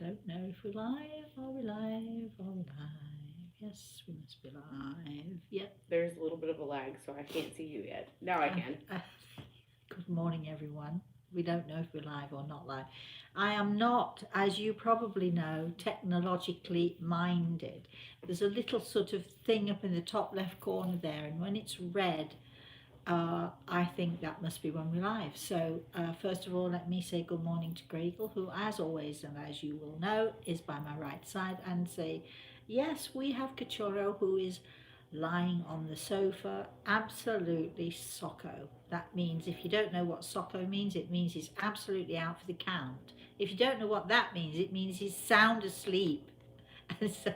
don't know if we're live. Are we live? Are we live? Yes, we must be live. Yep. There's a little bit of a lag, so I can't see you yet. Now I Uh, can. uh, Good morning, everyone. We don't know if we're live or not live. I am not, as you probably know, technologically minded. There's a little sort of thing up in the top left corner there, and when it's red, I think that must be when we're live. So, first of all, let me say good morning to Gregel, who, as always, and as you will know, is by my right side, and say, yes, we have Cachorro, who is lying on the sofa, absolutely socko. That means, if you don't know what socko means, it means he's absolutely out for the count. If you don't know what that means, it means he's sound asleep. And so,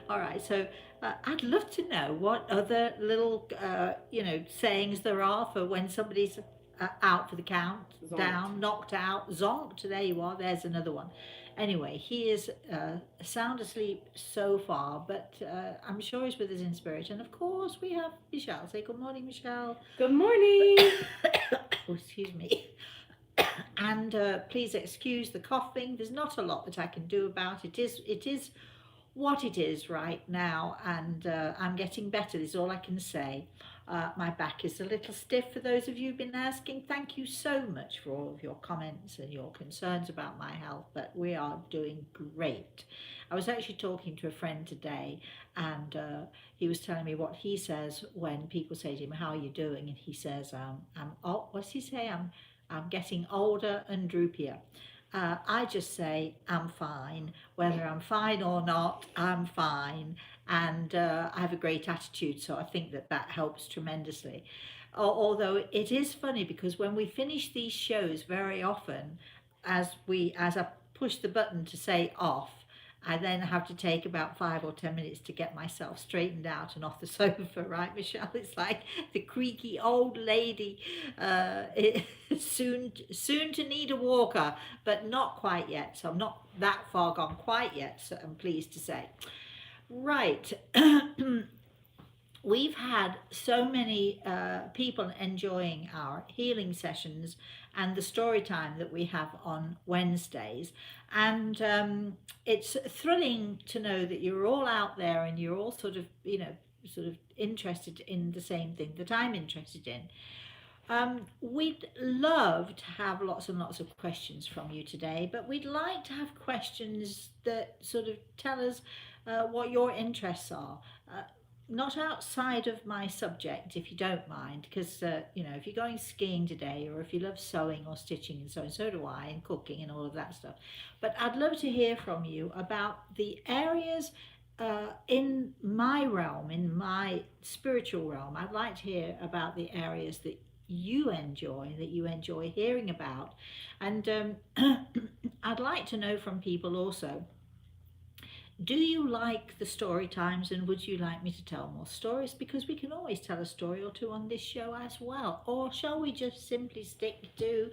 all right, so I'd love to know what other little, sayings there are for when somebody's out for the count, Zonked. down, knocked out, zonked. There you are. There's another one. Anyway, he is sound asleep so far, but I'm sure he's with us in spirit. And of course, we have Michelle. Say good morning, Michelle. Good morning. Oh, excuse me. And please excuse the coughing. There's not a lot that I can do about it. It is what it is right now, and I'm getting better. This is all I can say. My back is a little stiff for those of you who've been asking. Thank you so much for all of your comments and your concerns about my health, but we are doing great. I was actually talking to a friend today, and he was telling me what he says when people say to him, "How are you doing?" And he says, what's he say? I'm getting older and droopier. I just say I'm fine. Whether I'm fine or not, I'm fine. And I have a great attitude, so I think that that helps tremendously. Although it is funny because when we finish these shows, very often, as I push the button to say off, I then have to take about 5 or 10 minutes to get myself straightened out and off the sofa, right, Michelle? It's like the creaky old lady, soon to need a walker, but not quite yet. So I'm not that far gone quite yet. So I'm pleased to say. Right. We've had so many people enjoying our healing sessions and the story time that we have on Wednesdays. And it's thrilling to know that you're all out there and you're all sort of, sort of interested in the same thing that I'm interested in. We'd love to have lots and lots of questions from you today, but we'd like to have questions that sort of tell us what your interests are. Not outside of my subject, if you don't mind, because if you're going skiing today, or if you love sewing or stitching and so on, so do I, and cooking and all of that stuff. But I'd love to hear from you about the areas in my realm, in my spiritual realm. I'd like to hear about the areas that you enjoy hearing about, and I'd like to know from people also, do you like the story times and would you like me to tell more stories? Because we can always tell a story or two on this show as well. Or shall we just simply stick to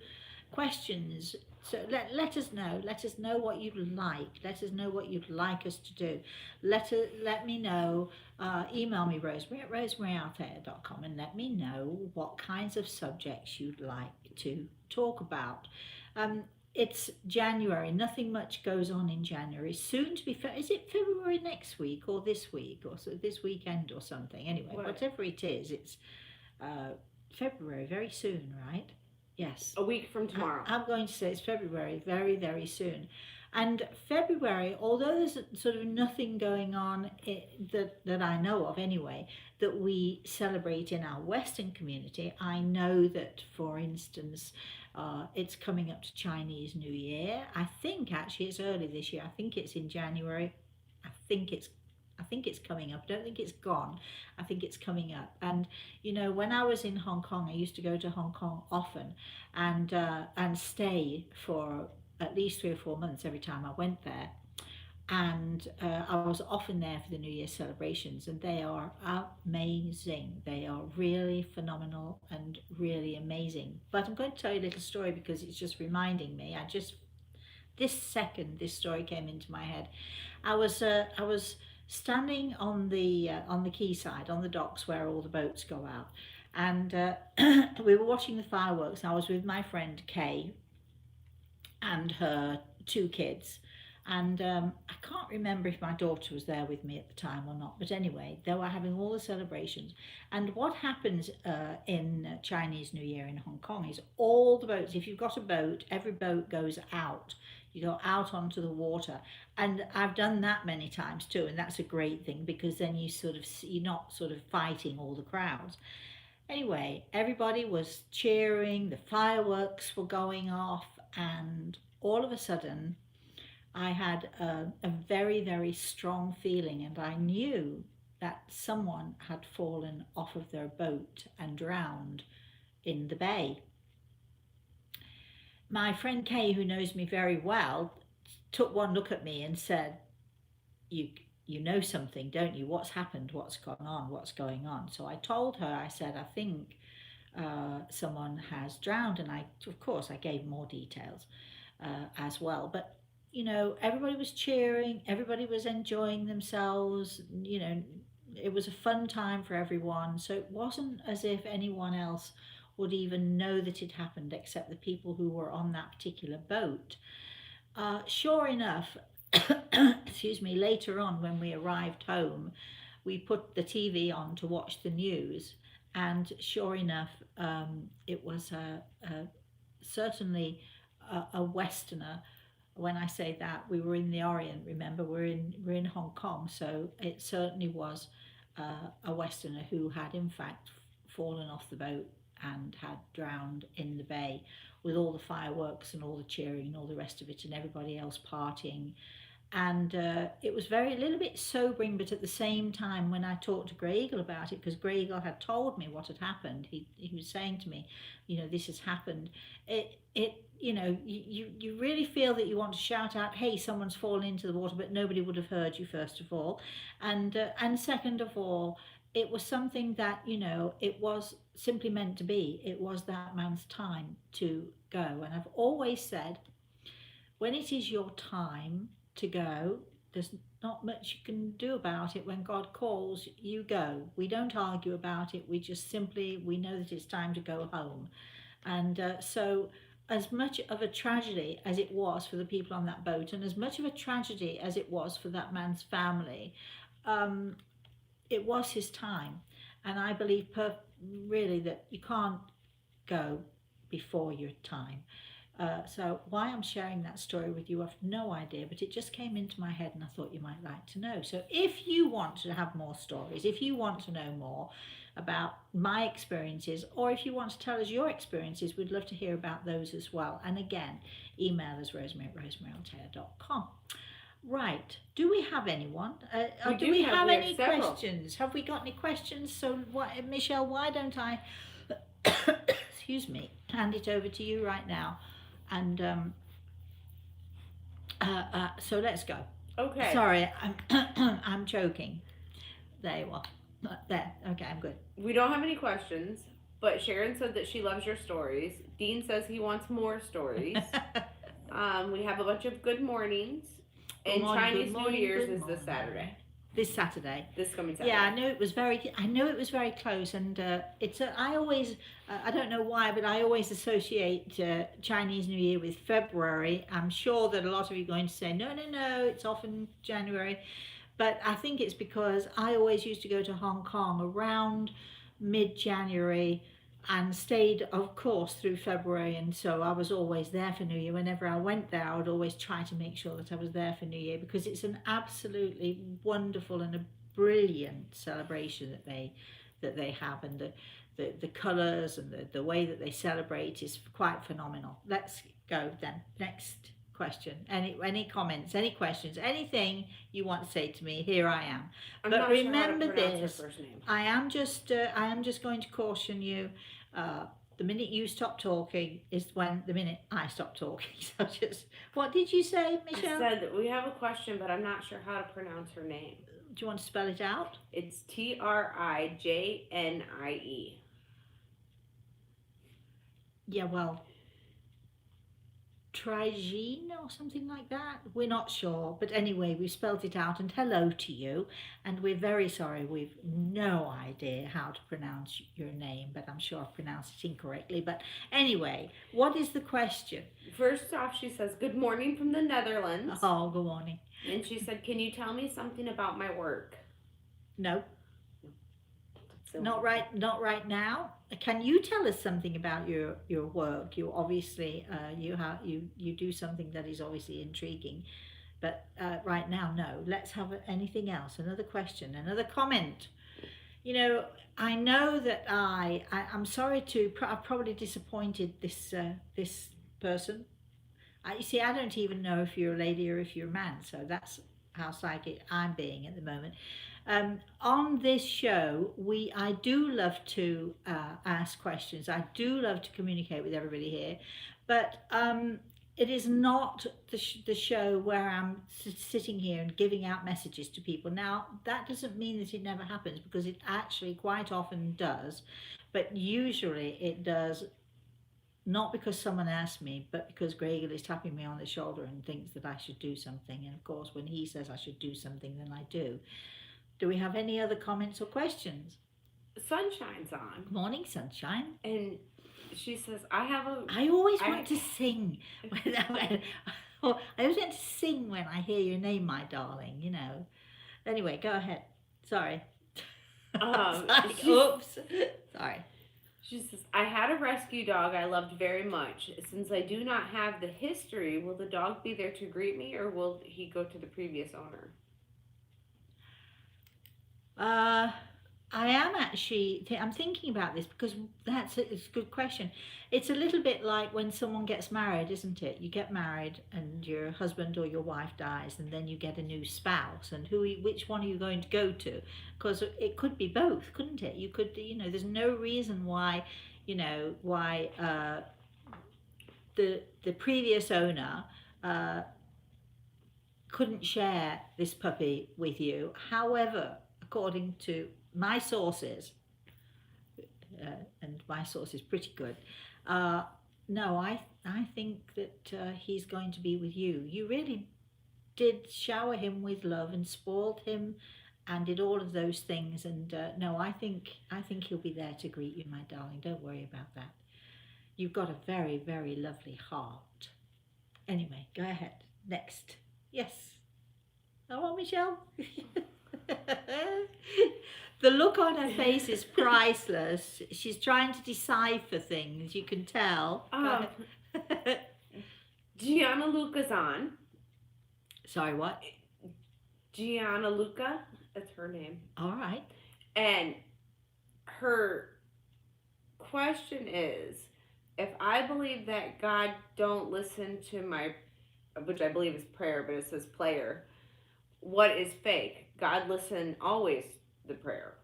questions? So let us know. Let us know what you'd like. Let us know what you'd like us to do. Let me know. Email me, Rosemary at rosemaryaltea.com, and let me know what kinds of subjects you'd like to talk about. Um, it's January. Nothing much goes on in January. Soon to be is it February next week or this week or so this weekend or something? Anyway, What? whatever it is, it's uh, February very soon, right? Yes. A week from tomorrow. I'm going to say it's February very, very soon. And February, although there's sort of nothing going on that I know of anyway, that we celebrate in our Western community, I know that, for instance, it's coming up to Chinese New Year. I think actually it's early this year. I think it's in January. I think it's I think it's coming up. I don't think it's gone. I think it's coming up. And when I was in Hong Kong, I used to go to Hong Kong often, and stay for at least 3 or 4 months every time I went there. And I was often there for the New Year celebrations, and they are amazing. They are really phenomenal and really amazing. But I'm going to tell you a little story because it's just reminding me. This second, this story came into my head. I was standing on the quayside, on the docks where all the boats go out, and we were watching the fireworks. And I was with my friend Kay and her 2 kids. And I can't remember if my daughter was there with me at the time or not, but anyway, they were having all the celebrations. And what happens in Chinese New Year in Hong Kong is all the boats, if you've got a boat, every boat goes out. You go out onto the water. And I've done that many times too, and that's a great thing because then you're not sort of fighting all the crowds. Anyway, everybody was cheering, the fireworks were going off, and all of a sudden, I had a very, very strong feeling, and I knew that someone had fallen off of their boat and drowned in the bay. My friend Kay, who knows me very well, took one look at me and said, "You, you know something, don't you? What's happened? What's gone on? What's going on?" So I told her, I said, "I think someone has drowned," and of course, I gave more details as well. But everybody was cheering, everybody was enjoying themselves. It was a fun time for everyone. So it wasn't as if anyone else would even know that it happened except the people who were on that particular boat. Sure enough, excuse me, later on when we arrived home, we put the TV on to watch the news, and sure enough, it was certainly a Westerner. When I say that, we were in the Orient. Remember, we're in Hong Kong, so it certainly was a Westerner who had in fact fallen off the boat and had drowned in the bay, with all the fireworks and all the cheering and all the rest of it, and everybody else partying. And it was a little bit sobering, but at the same time, when I talked to Grey Eagle about it, because Grey Eagle had told me what had happened, he was saying to me, this has happened. You really feel that you want to shout out, "Hey, someone's fallen into the water," but nobody would have heard you, first of all, and second of all, it was something that it was simply meant to be. It was that man's time to go, and I've always said, when it is your time to go, there's not much you can do about it. When God calls, you go. We don't argue about it. We know that it's time to go home. And so, as much of a tragedy as it was for the people on that boat, and as much of a tragedy as it was for that man's family, um, it was his time. And I believe really that you can't go before your time. So why I'm sharing that story with you, I've no idea, but it just came into my head and I thought you might like to know. So if you want to have more stories, if you want to know more about my experiences, or if you want to tell us your experiences, we'd love to hear about those as well. And again, email us rosemary@rosemaryltea.com. Right. Do we have anyone? Do we have any questions? Have we got any questions? So, Michelle, why don't I, excuse me, hand it over to you right now? And so let's go. Okay. Sorry, I'm choking. There you are. There. Okay, I'm good. We don't have any questions, but Sharon said that she loves your stories. Dean says he wants more stories. We have a bunch of good mornings. And Chinese New Year's is this Saturday. This Saturday. This coming Saturday. Yeah, I know it was very close, and I always, I don't know why, but I always associate Chinese New Year with February. I'm sure that a lot of you are going to say, no, it's often January, but I think it's because I always used to go to Hong Kong around mid-January and stayed, of course, through February, and so I was always there for New Year. Whenever I went there, I would always try to make sure that I was there for New Year, because it's an absolutely wonderful and a brilliant celebration that they have, and the colours and the way that they celebrate is quite phenomenal. Let's go then. Next question. Any comments, any questions, anything you want to say to me, here I am. But remember this, I am just going to caution you, the minute you stop talking is the minute I stop talking. So what did you say, Michelle? I said that we have a question, but I'm not sure how to pronounce her name. Do you want to spell it out? It's Trijnie. Yeah, well, Trigine or something like that. We're not sure, but anyway, we spelled it out. And hello to you. And we're very sorry. We've no idea how to pronounce your name, but I'm sure I've pronounced it incorrectly. But anyway, what is the question? First off, she says, "Good morning from the Netherlands." Oh, good morning. And she said, "Can you tell me something about my work?" No, So not right. Not right now. Can you tell us something about your work? You obviously you do something that is obviously intriguing. But right now, no. Let's have anything else. Another question, another comment. You know, I know that I'm sorry to. I've probably disappointed this person. You see, I don't even know if you're a lady or if you're a man. So that's how psychic I'm being at the moment. On this show, I do love to ask questions. I do love to communicate with everybody here, but it is not the show where I'm sitting here and giving out messages to people. Now, that doesn't mean that it never happens, because it actually quite often does, but usually it does not because someone asked me, but because Gregor is tapping me on the shoulder and thinks that I should do something. And of course, when he says I should do something, then I do. Do we have any other comments or questions? Sunshine's on. Morning, Sunshine. And she says, I always want to sing. I always want to sing when I hear your name, my darling, you know. Anyway, go ahead. Sorry. Oops. Sorry. She says, "I had a rescue dog I loved very much. Since I do not have the history, will the dog be there to greet me, or will he go to the previous owner?" I am actually, I'm thinking about this because it's a good question. It's a little bit like when someone gets married, isn't it? You get married and your husband or your wife dies, and then you get a new spouse, and which one are you going to go to? Because it could be both, couldn't it? You could, there's no reason why, the previous owner couldn't share this puppy with you. However, according to my sources, and my source is pretty good, no, I think that he's going to be with you. You really did shower him with love and spoiled him and did all of those things. And no, I think he'll be there to greet you, my darling. Don't worry about that. You've got a very, very lovely heart. Anyway, go ahead. Next. Yes. Oh, Michelle. The look on her face is priceless. She's trying to decipher things, you can tell. Gianna Luca's on. Sorry, what? Gianna Luca, that's her name. All right. And her question is, if I believe that God don't listen to my, which I believe is prayer, but it says player, what is fake? God listen always the prayer.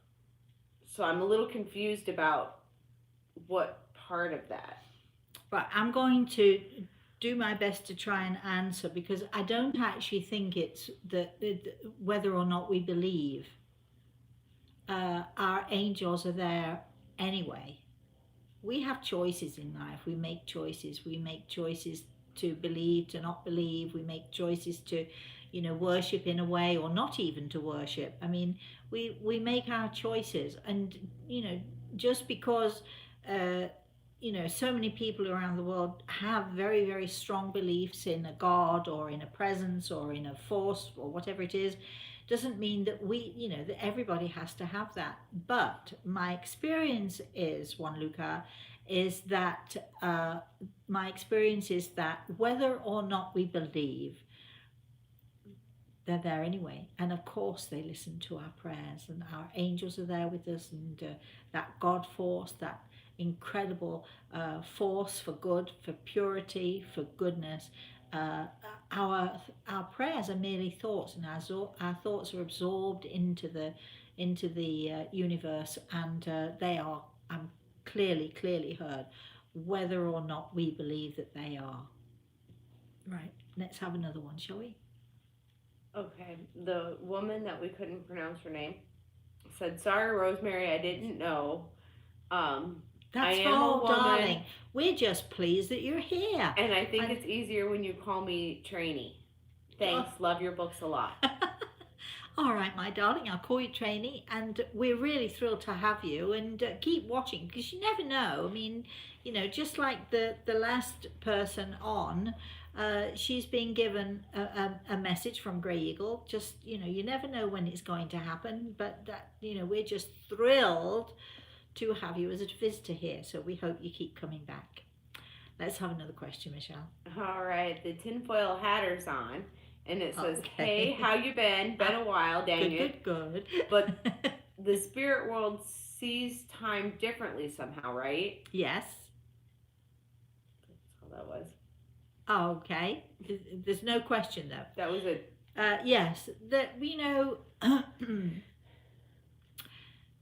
So I'm a little confused about what part of that. Right, I'm going to do my best to try and answer, because I don't actually think it's whether or not we believe. Our angels are there anyway. We have choices in life. We make choices. We make choices to believe, to not believe. We make choices to, worship in a way, or not even to worship. I mean, we make our choices, and just because so many people around the world have very, very strong beliefs in a God or in a presence or in a force or whatever it is, doesn't mean that that everybody has to have that. But my experience is, Juan Luca, is that whether or not we believe, they're there anyway. And of course they listen to our prayers, and our angels are there with us, and that God force, that incredible force for good, for purity, for goodness. Our prayers are merely thoughts, and our thoughts are absorbed into the universe, and they are clearly heard, whether or not we believe that they are. Right, let's have another one, shall we? Okay, the woman that we couldn't pronounce her name said, "Sorry, Rosemary, I didn't know. I That's am a all, woman, darling. We're just pleased that you're here. and I think And it's easier when you call me trainee. Thanks. Love your books a lot. all right, my darling, I'll call you Trainee, and we're really thrilled to have you. And keep watching because you never know. I mean, just like the last person on, she's been given a message from Grey Eagle. Just you never know when it's going to happen, but that we're just thrilled to have you as a visitor here. So we hope you keep coming back. Let's have another question, Michelle. All right, the tinfoil hatter's on, and it says, Okay. "Hey, how you been? Been a while, dang Good, it." good, But the spirit world sees time differently somehow, right? Yes. That's all that was. Okay. There's no question though. That was it. Yes, that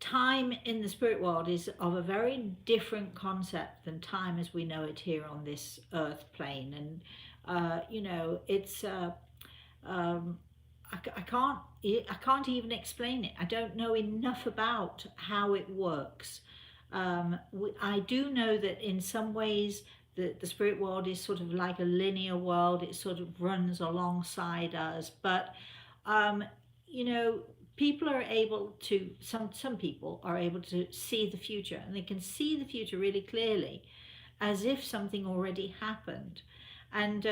time in the spirit world is of a very different concept than time as we know it here on this earth plane, and it's um, I can't even explain it. I don't know enough about how it works. I do know that in some ways the spirit world is sort of like a linear world. It sort of runs alongside us, but um, you know people are able to some people are able to see the future, and they can see the future really clearly as if something already happened. And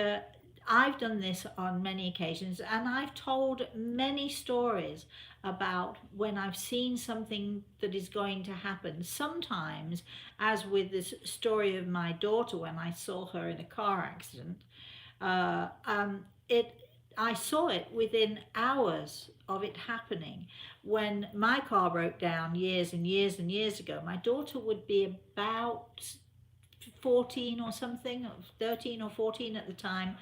I've done this on many occasions, and I've told many stories about when I've seen something that is going to happen. Sometimes, as with this story of my daughter when I saw her in a car accident, uh, um, it I saw it within hours of it happening. When my car broke down years and years and years ago, my daughter would be about 14 or something, 13 or 14 at the time.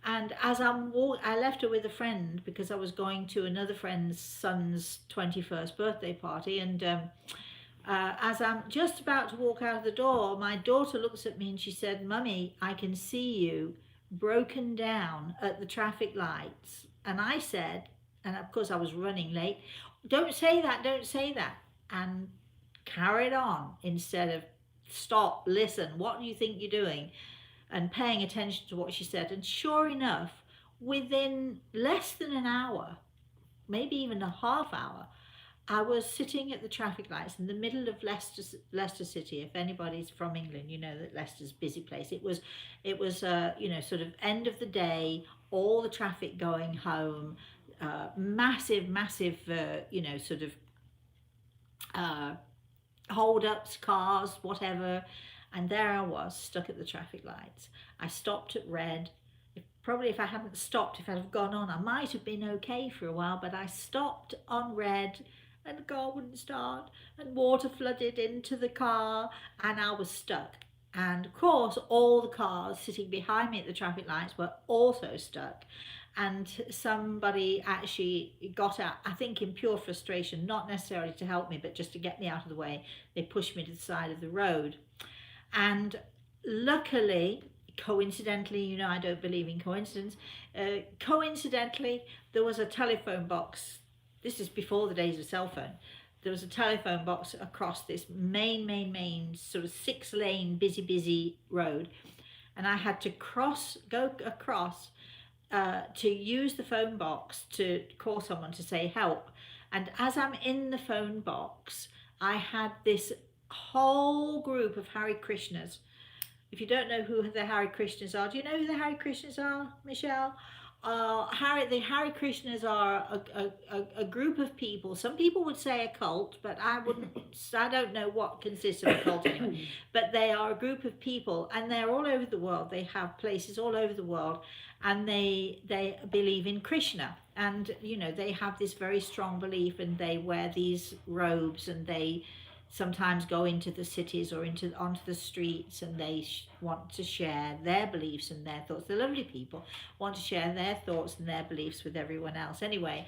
And I left her with a friend because I was going to another friend's son's 21st birthday party. And as I'm just about to walk out of the door, my daughter looks at me and she said, "Mummy, I can see you broken down at the traffic lights." And I said, and of course I was running late, "Don't say that, don't say that." And carried on instead of stop, listen, what do you think you're doing? And paying attention to what she said. And sure enough, within less than an hour, maybe even a half hour, I was sitting at the traffic lights in the middle of Leicester City. If anybody's from England, you know that Leicester's a busy place. It was sort of end of the day, all the traffic going home, massive, massive, sort of uh, hold ups, cars, whatever. And there I was, stuck at the traffic lights. I stopped at red. Probably if I hadn't stopped, if I'd have gone on, I might have been okay for a while, but I stopped on red and the car wouldn't start, and water flooded into the car, and I was stuck. And of course, all the cars sitting behind me at the traffic lights were also stuck. And somebody actually got out, I think in pure frustration, not necessarily to help me, but just to get me out of the way. They pushed me to the side of the road. And luckily, coincidentally, I don't believe in coincidence, coincidentally, there was a telephone box. This is before the days of cell phone. There was a telephone box across this main sort of 6-lane busy road, and I had to go across to use the phone box to call someone to say help. And as I'm in the phone box, I had this whole group of Hare Krishnas. If you don't know who the Hare Krishnas are, do you know who the Hare Krishnas are, Michelle? The Hare Krishnas are a group of people. Some people would say a cult, but I wouldn't. I don't know what consists of a cult anyway. But they are a group of people, and they're all over the world. They have places all over the world, and they believe in Krishna. And they have this very strong belief, and they wear these robes, and they sometimes go into the cities or onto the streets, and they want to share their beliefs and their thoughts. The lovely people want to share their thoughts and their beliefs with everyone else. Anyway,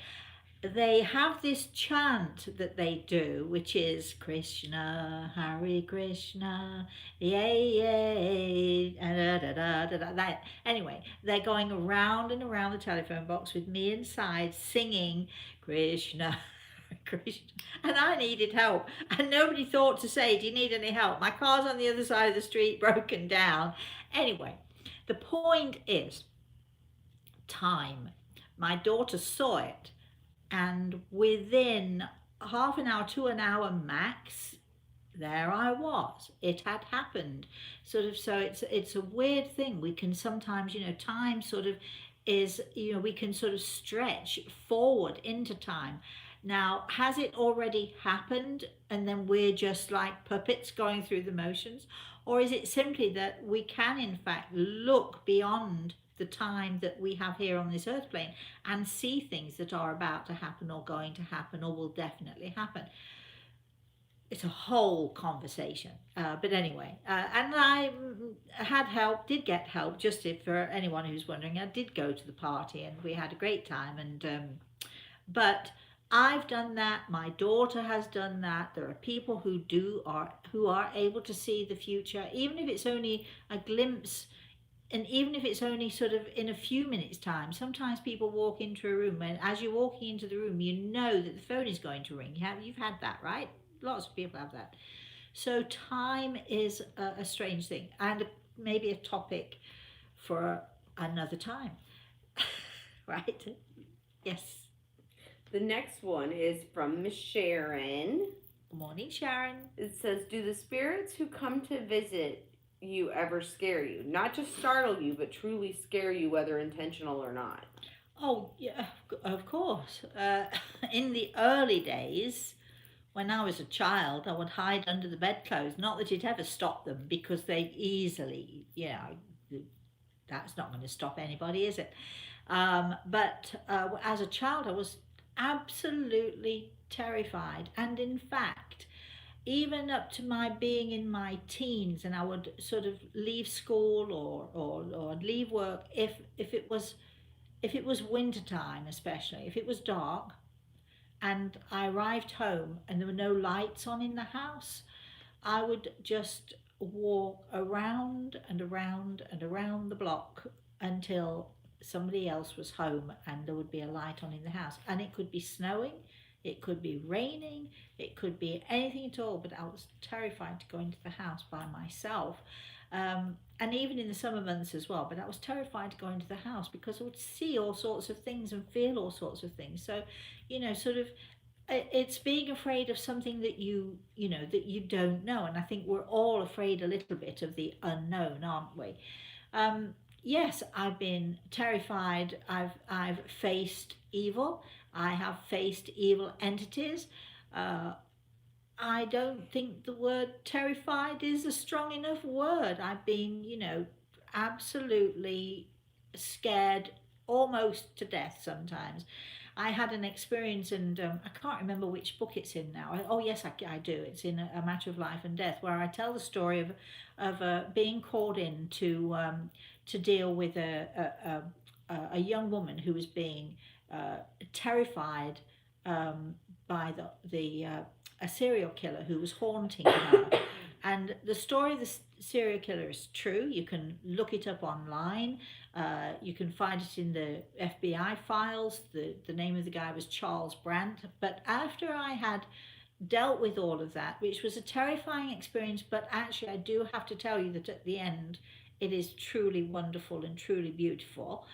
they have this chant that they do, which is Krishna, Hare Krishna, yay, yay, da, da, da, da, da, that. Anyway, they're going around and around the telephone box with me inside singing Krishna, Christian, and I needed help, and nobody thought to say, "Do you need any help? My car's on the other side of the street, broken down." Anyway, the point is time. My daughter saw it, and within half an hour to an hour max, there I was. It had happened. Sort of, so it's a weird thing. We can sometimes, time sort of is, we can sort of stretch forward into time. Now, has it already happened and then we're just like puppets going through the motions? Or is it simply that we can, in fact, look beyond the time that we have here on this earth plane and see things that are about to happen or going to happen or will definitely happen? It's a whole conversation. But anyway, and I had help, did get help, just if for anyone who's wondering, I did go to the party and we had a great time. But I've done that. My daughter has done that. There are people who are able to see the future, even if it's only a glimpse. And even if it's only sort of in a few minutes' time, sometimes people walk into a room, and as you're walking into the room, you know that the phone is going to ring. You've had that, right? Lots of people have that. So time is a strange thing, and maybe a topic for another time. Right? Yes. The next one is from Miss Sharon. Good morning, Sharon. It says, "Do the spirits who come to visit you ever scare you? Not just startle you, but truly scare you, whether intentional or not?" Oh, yeah, of course. In the early days, when I was a child, I would hide under the bedclothes. Not that it ever stopped them, because they easily, that's not going to stop anybody, is it? But as a child, I was absolutely terrified. And in fact, even up to my being in my teens, and I would sort of leave school or leave work if it was winter time, especially if it was dark and I arrived home and there were no lights on in the house, I would just walk around and around and around the block until somebody else was home and there would be a light on in the house. And it could be snowing, it could be raining, it could be anything at all, but I was terrified to go into the house by myself. And even in the summer months as well, but I was terrified to go into the house because I would see all sorts of things and feel all sorts of things. So, sort of, it's being afraid of something that that you don't know. And I think we're all afraid a little bit of the unknown, aren't we? Yes, I've been terrified. I've faced evil. I have faced evil entities. Uh, I don't think the word terrified is a strong enough word. I've been, absolutely scared almost to death sometimes. I had an experience, and I can't remember which book it's in now. Oh, yes, I do. It's in A Matter of Life and Death, where I tell the story of being called in to deal with a young woman who was being terrified by a serial killer who was haunting her. And the story of the serial killer is true. You can look it up online. You can find it in the FBI files. The name of the guy was Charles Brandt. But after I had dealt with all of that, which was a terrifying experience, but actually I do have to tell you that at the end it is truly wonderful and truly beautiful.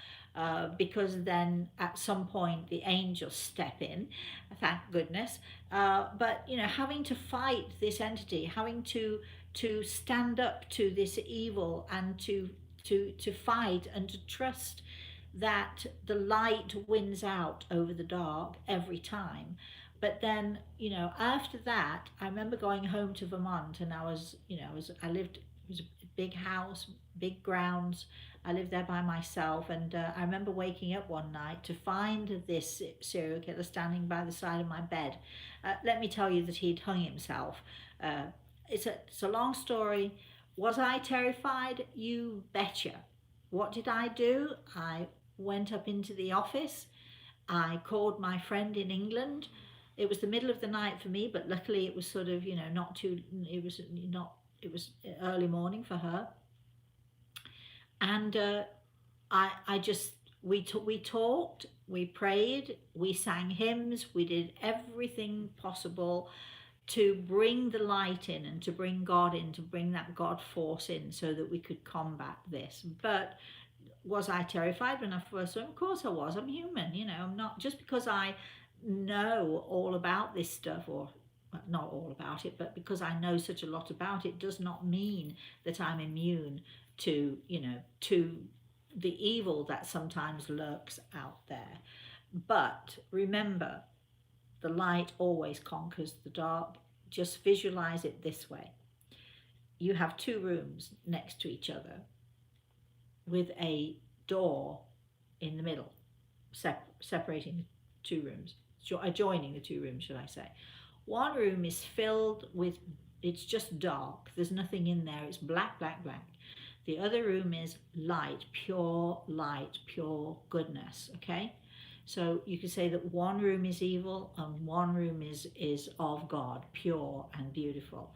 Because then at some point the angels step in, thank goodness. But having to fight this entity, having to stand up to this evil, and to fight and to trust that the light wins out over the dark every time. But then, after that, I remember going home to Vermont, and I lived, it was a big house, big grounds. I lived there by myself, and I remember waking up one night to find this serial killer standing by the side of my bed. Let me tell you that he'd hung himself. It's a long story. Was I terrified? You betcha. What did I do? I went up into the office. I called my friend in England. It was the middle of the night for me, but luckily it was sort of, not too, it was early morning for her. And I just we talked, we prayed, we sang hymns, we did everything possible to bring the light in and to bring God in, to bring that God force in so that we could combat this. But was I terrified when I first saw him? Of course I was. I'm human, you know. I'm not, just because I know all about this stuff, or well, not all about it, but because I know such a lot about it, does not mean that I'm immune to, you know, to the evil that sometimes lurks out there. But remember, the light always conquers the dark. Just visualize it this way. You have two rooms next to each other with a door in the middle, separating the two rooms, adjoining the two rooms, should I say. One room is filled with, it's just dark, there's nothing in there, it's black, black, black. The other room is light, pure goodness, okay? So you could say that one room is evil and one room is of God, pure and beautiful.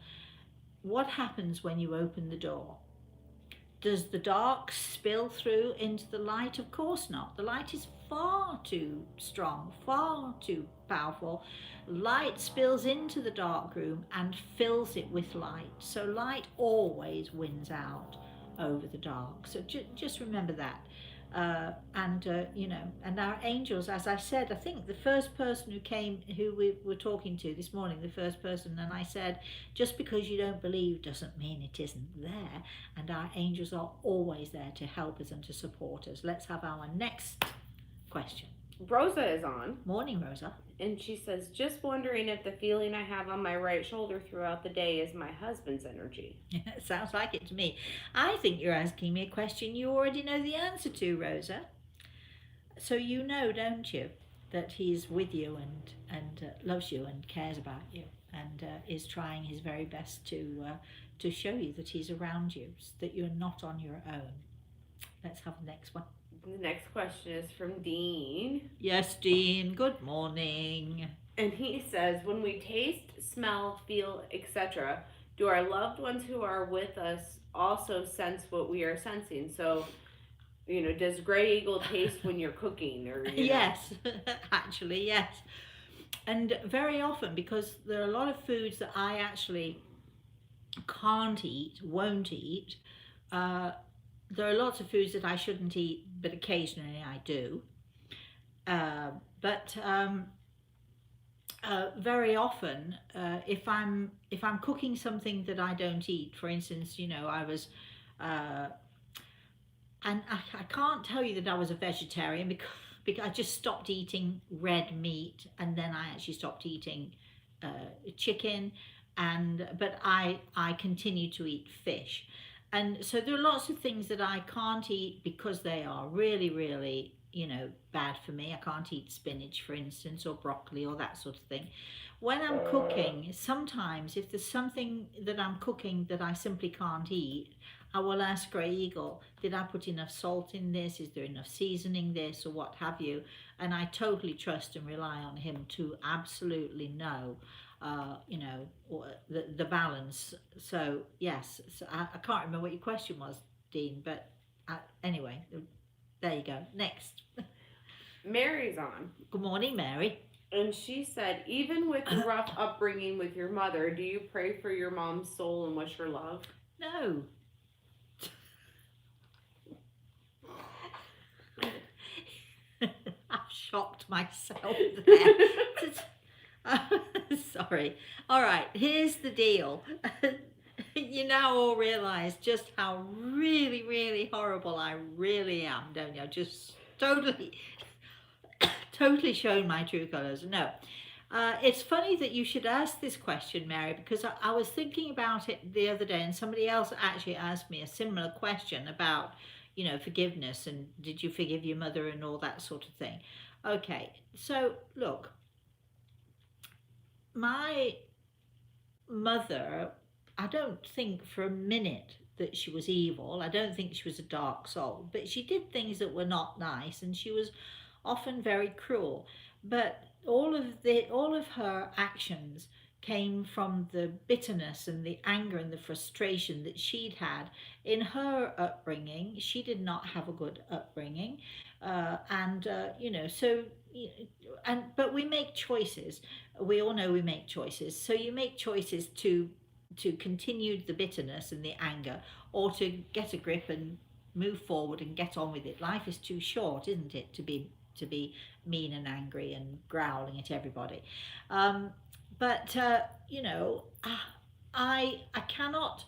What happens when you open the door? Does the dark spill through into the light? Of course not. The light is far too strong, far too powerful. Light spills into the dark room and fills it with light. So light always wins out over the dark. So just remember that. You know, and our angels, as I said, I think the first person who came, who we were talking to this morning, the first person, and I said, just because you don't believe doesn't mean it isn't there, and our angels are always there to help us and to support us. Let's have our next question. Rosa is on. Morning, Rosa. And she says, just wondering if the feeling I have on my right shoulder throughout the day is my husband's energy. Sounds like it to me. I think you're asking me a question you already know the answer to, Rosa. So you know, don't you, that he's with you and loves you and cares about you and is trying his very best to show you that he's around you, that you're not on your own. Let's have the next one. The next question is from Dean. Yes, Dean, good morning. And he says, when we taste, smell, feel, etc., do our loved ones who are with us also sense what we are sensing? So, you know, does Grey Eagle taste when you're cooking? Or Yes, actually, yes. And very often, because there are a lot of foods that I actually can't eat, won't eat, there are lots of foods that I shouldn't eat, but occasionally I do. Very often, if I'm cooking something that I don't eat, for instance, you know, I was, and I can't tell you that I was a vegetarian because I just stopped eating red meat, and then I actually stopped eating chicken, but I continue to eat fish. And so there are lots of things that I can't eat because they are really, really, you know, bad for me. I can't eat spinach, for instance, or broccoli or that sort of thing. When I'm cooking, sometimes if there's something that I'm cooking that I simply can't eat, I will ask Grey Eagle, did I put enough salt in this? Is there enough seasoning this or what have you? And I totally trust and rely on him to absolutely know you know, the balance. So yes, so I can't remember what your question was, Dean, but anyway, there you go. Next. Mary's on. Good morning, Mary. And she said, even with the rough upbringing with your mother, do you pray for your mom's soul and wish her love? No. I've shocked myself there. Sorry. All right, here's the deal. You now all realize just how really, really horrible I really am, don't you? Just totally shown my true colors. No. It's funny that you should ask this question, Mary, because I was thinking about it the other day, and somebody else actually asked me a similar question about, you know, forgiveness and did you forgive your mother and all that sort of thing. Okay, so look, my mother, I don't think for a minute that she was evil. I don't think she was a dark soul, but she did things that were not nice, and she was often very cruel. But all of her actions came from the bitterness and the anger and the frustration that she'd had in her upbringing. She did not have a good upbringing, and so but we make choices. We all know we make choices. So you make choices to continue the bitterness and the anger, or to get a grip and move forward and get on with it. Life is too short, isn't it, to be mean and angry and growling at everybody. Um, but I cannot.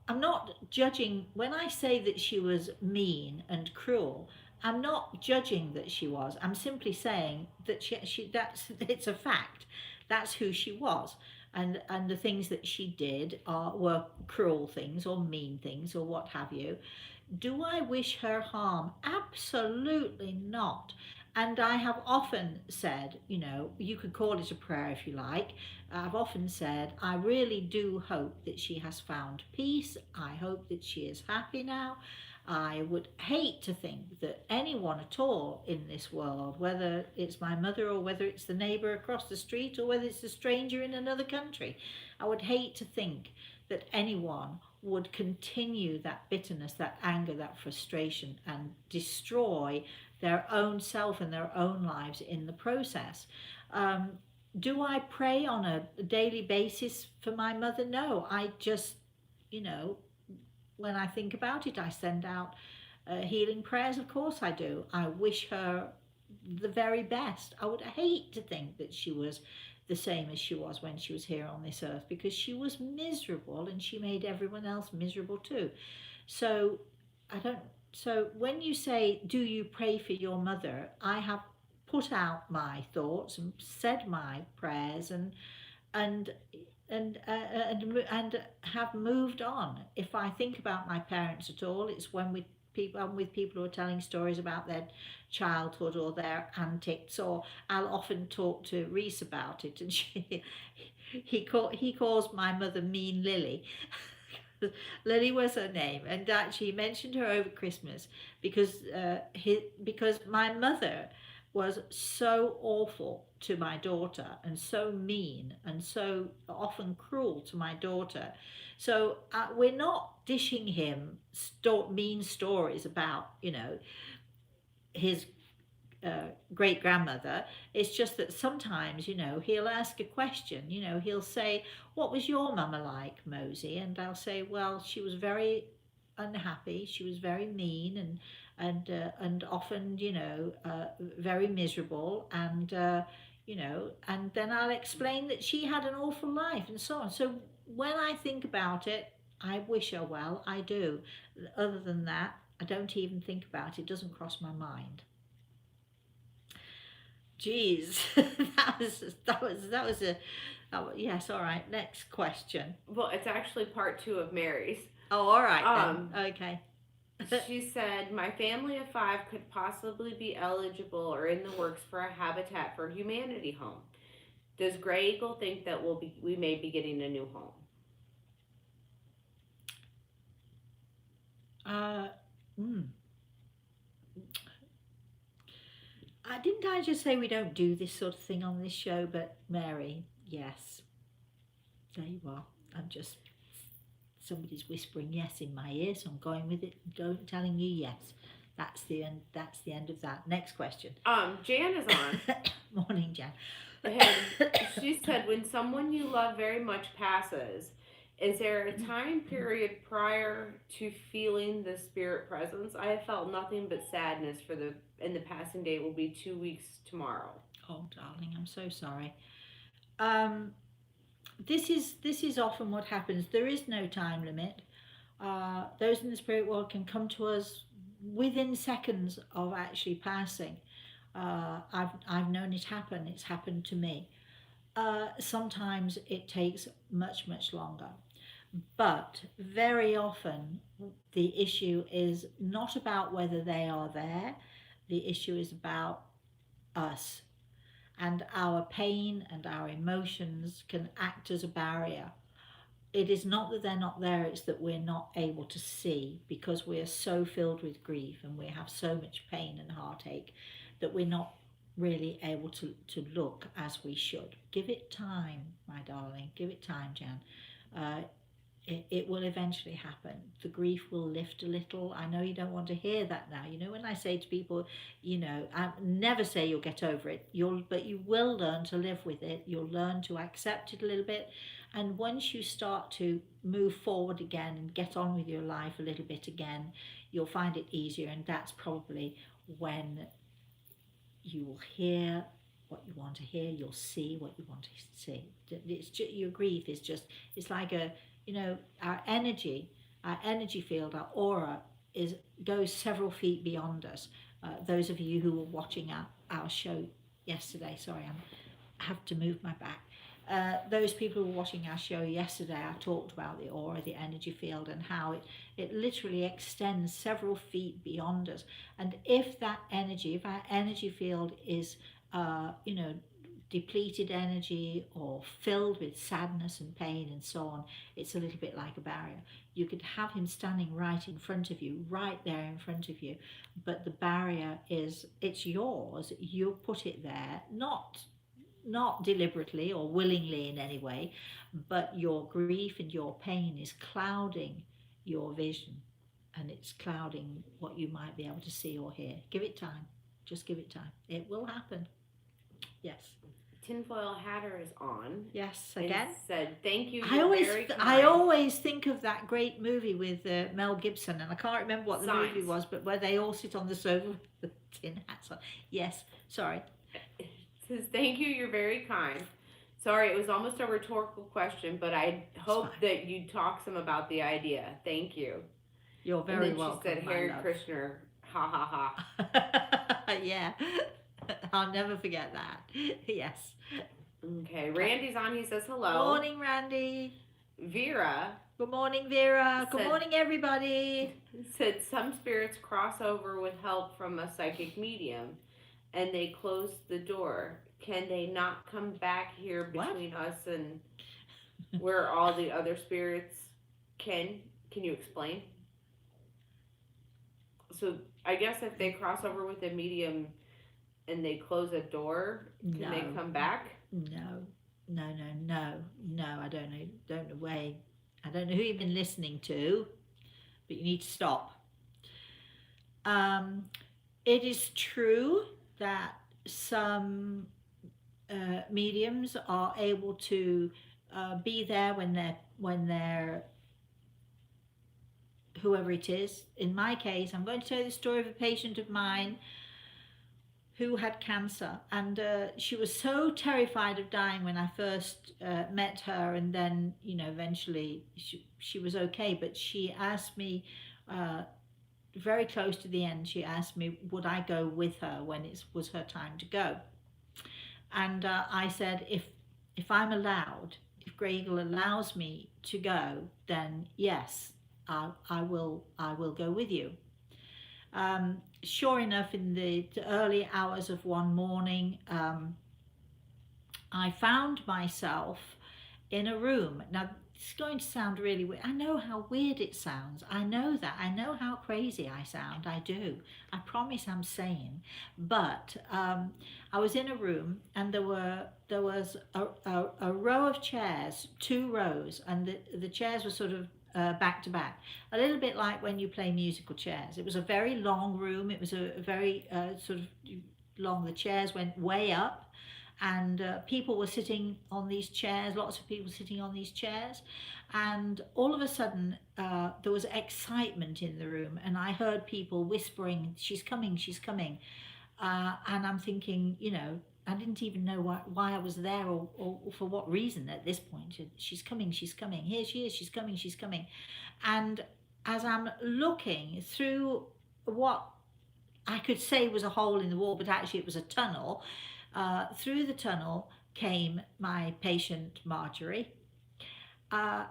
I'm not judging when I say that she was mean and cruel. I'm not judging that she was. I'm simply saying that she that's it's a fact. That's who she was, and the things that she did were cruel things or mean things or what have you. Do I wish her harm? Absolutely not. And I have often said, you could call it a prayer if you like. I've often said, I really do hope that she has found peace. I hope that she is happy now. I would hate to think that anyone at all in this world, whether it's my mother or whether it's the neighbour across the street or whether it's a stranger in another country, I would hate to think that anyone would continue that bitterness, that anger, that frustration, and destroy their own self and their own lives in the process. Um, do I pray on a daily basis for my mother? No, I just, you know, when I think about it, I send out healing prayers. Of course, I do. I wish her the very best. I would hate to think that she was the same as she was when she was here on this earth, because she was miserable and she made everyone else miserable too. So I don't. So when you say, "Do you pray for your mother?" I have put out my thoughts and said my prayers, and and have moved on. If I think about my parents at all, it's when I'm with people who are telling stories about their childhood or their antics, or I'll often talk to Reese about it, and he calls my mother Mean Lily. Lily was her name, and actually he mentioned her over Christmas because my mother was so awful to my daughter and so mean and so often cruel to my daughter. So we're not dishing him mean stories about his great grandmother. It's just that sometimes, he'll ask a question. He'll say, "What was your mama like, Mosey?" And I'll say, "Well, she was very unhappy. She was very mean and often, very miserable. And then I'll explain that she had an awful life and so on." So when I think about it, I wish her well. I do. Other than that, I don't even think about it. It doesn't cross my mind. Geez, yes. All right. Next question. Well, it's actually part two of Mary's. Oh, all right Um, then. Okay. she said, "My family of five could possibly be eligible or in the works for a Habitat for Humanity home. Does Grey Eagle think that we may be getting a new home?" Uh, mm. Didn't I just say we don't do this sort of thing on this show? But Mary, yes, there you are. I'm just somebody's whispering yes in my ear, so I'm going with it. Telling you yes. That's the end. That's the end of that. Next question. Jan is on. Morning, Jan. And she said, "When someone you love very much passes, is there a time period prior to feeling the spirit presence? I have felt nothing but sadness and the passing date will be 2 weeks tomorrow." Oh, darling, I'm so sorry. Um, this is often what happens. There is no time limit. Those in the spirit world can come to us within seconds of actually passing. I've known it happen. It's happened to me. Sometimes it takes much longer, but very often the issue is not about whether they are there. The issue is about us, and our pain and our emotions can act as a barrier. It is not that they're not there, it's that we're not able to see because we are so filled with grief and we have so much pain and heartache that we're not really able to look as we should. Give it time, my darling. Give it time, Jan. Uh, it will eventually happen. The grief will lift a little. I know you don't want to hear that now. You know, when I say to people, I never say you'll get over it. But you will learn to live with it. You'll learn to accept it a little bit. And once you start to move forward again and get on with your life a little bit again, you'll find it easier. And that's probably when you will hear what you want to hear. You'll see what you want to see. It's just, your grief is just, it's like our energy field, our aura goes several feet beyond us. Those of you who were watching our show yesterday, sorry, I have to move my back. Those people who were watching our show yesterday, I talked about the aura, the energy field, and how it literally extends several feet beyond us. And if our energy field is, depleted energy or filled with sadness and pain and so on, it's a little bit like a barrier. You could have him standing right in front of you, right there in front of you, but the barrier it's yours. You put it there, not deliberately or willingly in any way, but your grief and your pain is clouding your vision, and it's clouding what you might be able to see or hear. Give it time. Just give it time. It will happen. Yes. Tinfoil Hatter is on. Yes, again. And said, "Thank you. I always think of that great movie with Mel Gibson, and I can't remember what the movie was, but where they all sit on the sofa with the tin hats on. Yes, sorry. It says, "Thank you. You're very kind. Sorry, it was almost a rhetorical question, but I hope that you talk some about the idea. Thank you." You're very welcome. She said, "Hare Krishna, ha ha ha." Yeah. I'll never forget that. Yes. Okay, Randy's on. He says hello. Morning, Randy. Vera. Good morning, Vera. Good morning, everybody. Said some spirits cross over with help from a psychic medium, and they close the door. Can they not come back here between us and where all the other spirits can? Can you explain? So I guess if they cross over with a medium and they close a door, can they come back? No. I don't know way. I don't know who you've been listening to, but you need to stop. It is true that some mediums are able to be there when they're whoever it is. In my case, I'm going to tell you the story of a patient of mine who had cancer, and she was so terrified of dying when I first met her, and then eventually she was okay, but she asked me very close to the end, she asked me would I go with her when it was her time to go. And I said, if I'm allowed, if Grey Eagle allows me to go, then yes, I will go with you. Sure enough, in the early hours of one morning, I found myself in a room. Now, it's going to sound really weird. I know how weird it sounds. I know that. I know how crazy I sound. I do. I promise I'm sane. But I was in a room, and there was a row of chairs, 2 rows, and the chairs were sort of back to back, a little bit like when you play musical chairs. It was a very long room. It was a very sort of long. The chairs went way up, and people were sitting on these chairs, lots of people sitting on these chairs, and all of a sudden there was excitement in the room, and I heard people whispering, she's coming, and I'm thinking, I didn't even know why I was there or for what reason at this point. She's coming, here she is, she's coming. And as I'm looking through what I could say was a hole in the wall, but actually it was a tunnel, through the tunnel came my patient Marjorie. I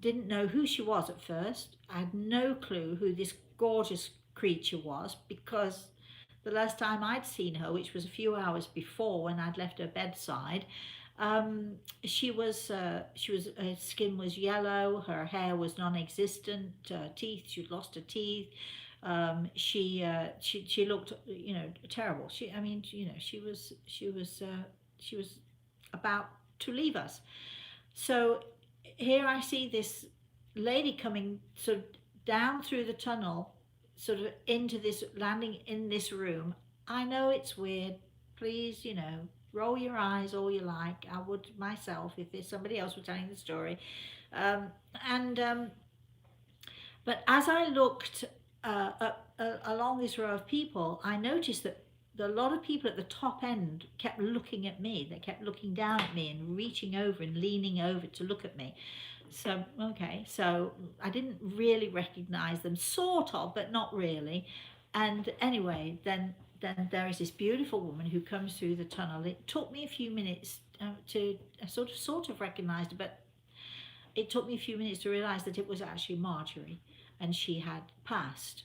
didn't know who she was at first. I had no clue who this gorgeous creature was, because the last time I'd seen her, which was a few hours before when I'd left her bedside, her skin was yellow, her hair was non-existent, teeth, she'd lost her teeth, She looked, terrible. She was about to leave us. So here I see this lady coming sort of down through the tunnel, sort of into this, landing in this room. I know it's weird. Please, roll your eyes all you like. I would myself if there's somebody else were telling the story. Um, and But as I looked along this row of people, I noticed that a lot of people at the top end kept looking at me. They kept looking down at me and reaching over and leaning over to look at me. So, okay, so I didn't really recognize them, sort of, but not really. And anyway, then there is this beautiful woman who comes through the tunnel. It took me a few minutes to sort of recognize her, but it took me a few minutes to realize that it was actually Marjorie, and she had passed.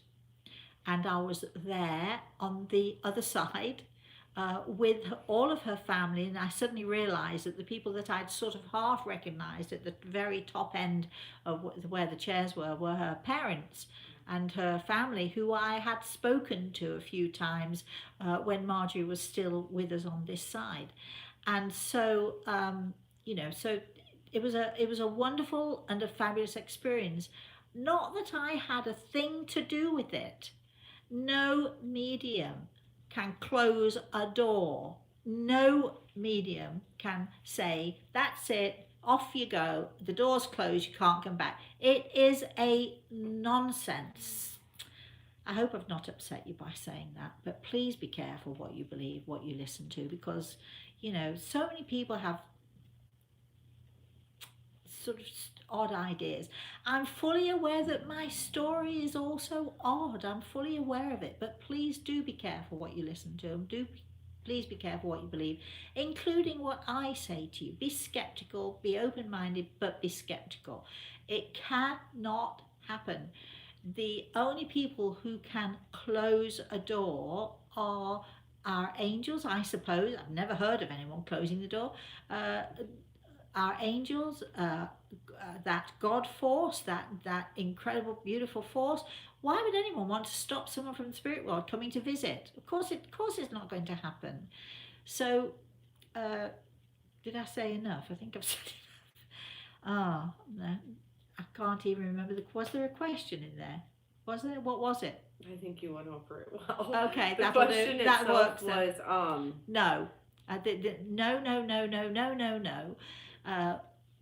And I was there on the other side with all of her family, and I suddenly realized that the people that I'd sort of half recognized at the very top end of where the chairs were her parents and her family, who I had spoken to a few times when Marjorie was still with us on this side. And so, so it was a wonderful and a fabulous experience. Not that I had a thing to do with it. No medium can close a door. No medium can say, that's it, off you go, the door's closed, you can't come back. It is a nonsense. I hope I've not upset you by saying that, but please be careful what you believe, what you listen to, because, so many people have sort of odd ideas. I'm fully aware that my story is also odd. I'm fully aware of it, but please do be careful what you listen to. Please be careful what you believe, including what I say to you. Be skeptical, be open-minded, but be skeptical. It cannot happen. The only people who can close a door are our angels, I suppose. I've never heard of anyone closing the door. Our angels, that God force, that incredible, beautiful force. Why would anyone want to stop someone from the spirit world coming to visit? Of course, it's not going to happen. So, did I say enough? I think I've said enough. No, I can't even remember. Was there a question in there? Was there? What was it? I think you went over it well. Okay, the question that itself works. Was no. No.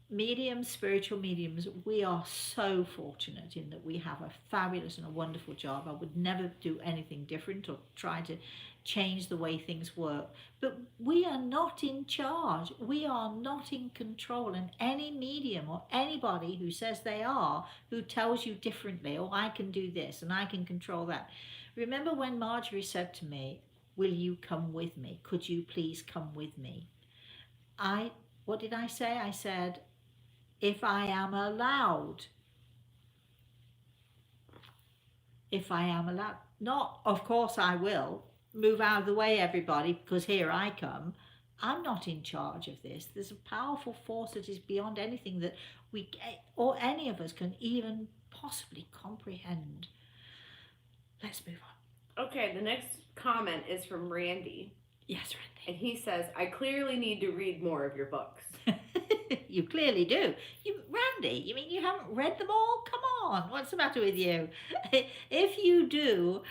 Mediums, spiritual mediums, we are so fortunate in that we have a fabulous and a wonderful job. I would never do anything different or try to change the way things work. But we are not in charge. We are not in control. And any medium or anybody who says they are, who tells you differently, oh, I can do this and I can control that. Remember when Marjorie said to me, will you come with me? Could you please come with me? What did I say? I said, if I am allowed. If I am allowed. Not, of course I will. Move out of the way, everybody, because here I come. I'm not in charge of this. There's a powerful force that is beyond anything that we, or any of us, can even possibly comprehend. Let's move on. Okay, the next comment is from Randy. Yes, Randy. And he says, I clearly need to read more of your books. You clearly do. Randy, you mean you haven't read them all? Come on, what's the matter with you? If you do,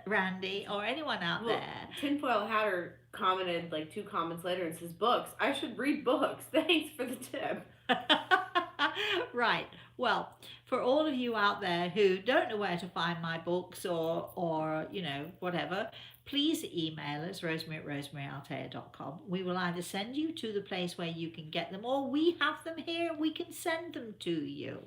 Randy, or anyone out there. Tinfoil Hatter commented like 2 comments later and says, books. I should read books. Thanks for the tip. Right. Well, for all of you out there who don't know where to find my books or whatever, please email us, rosemary@rosemaryaltea.com. We will either send you to the place where you can get them, or we have them here, we can send them to you.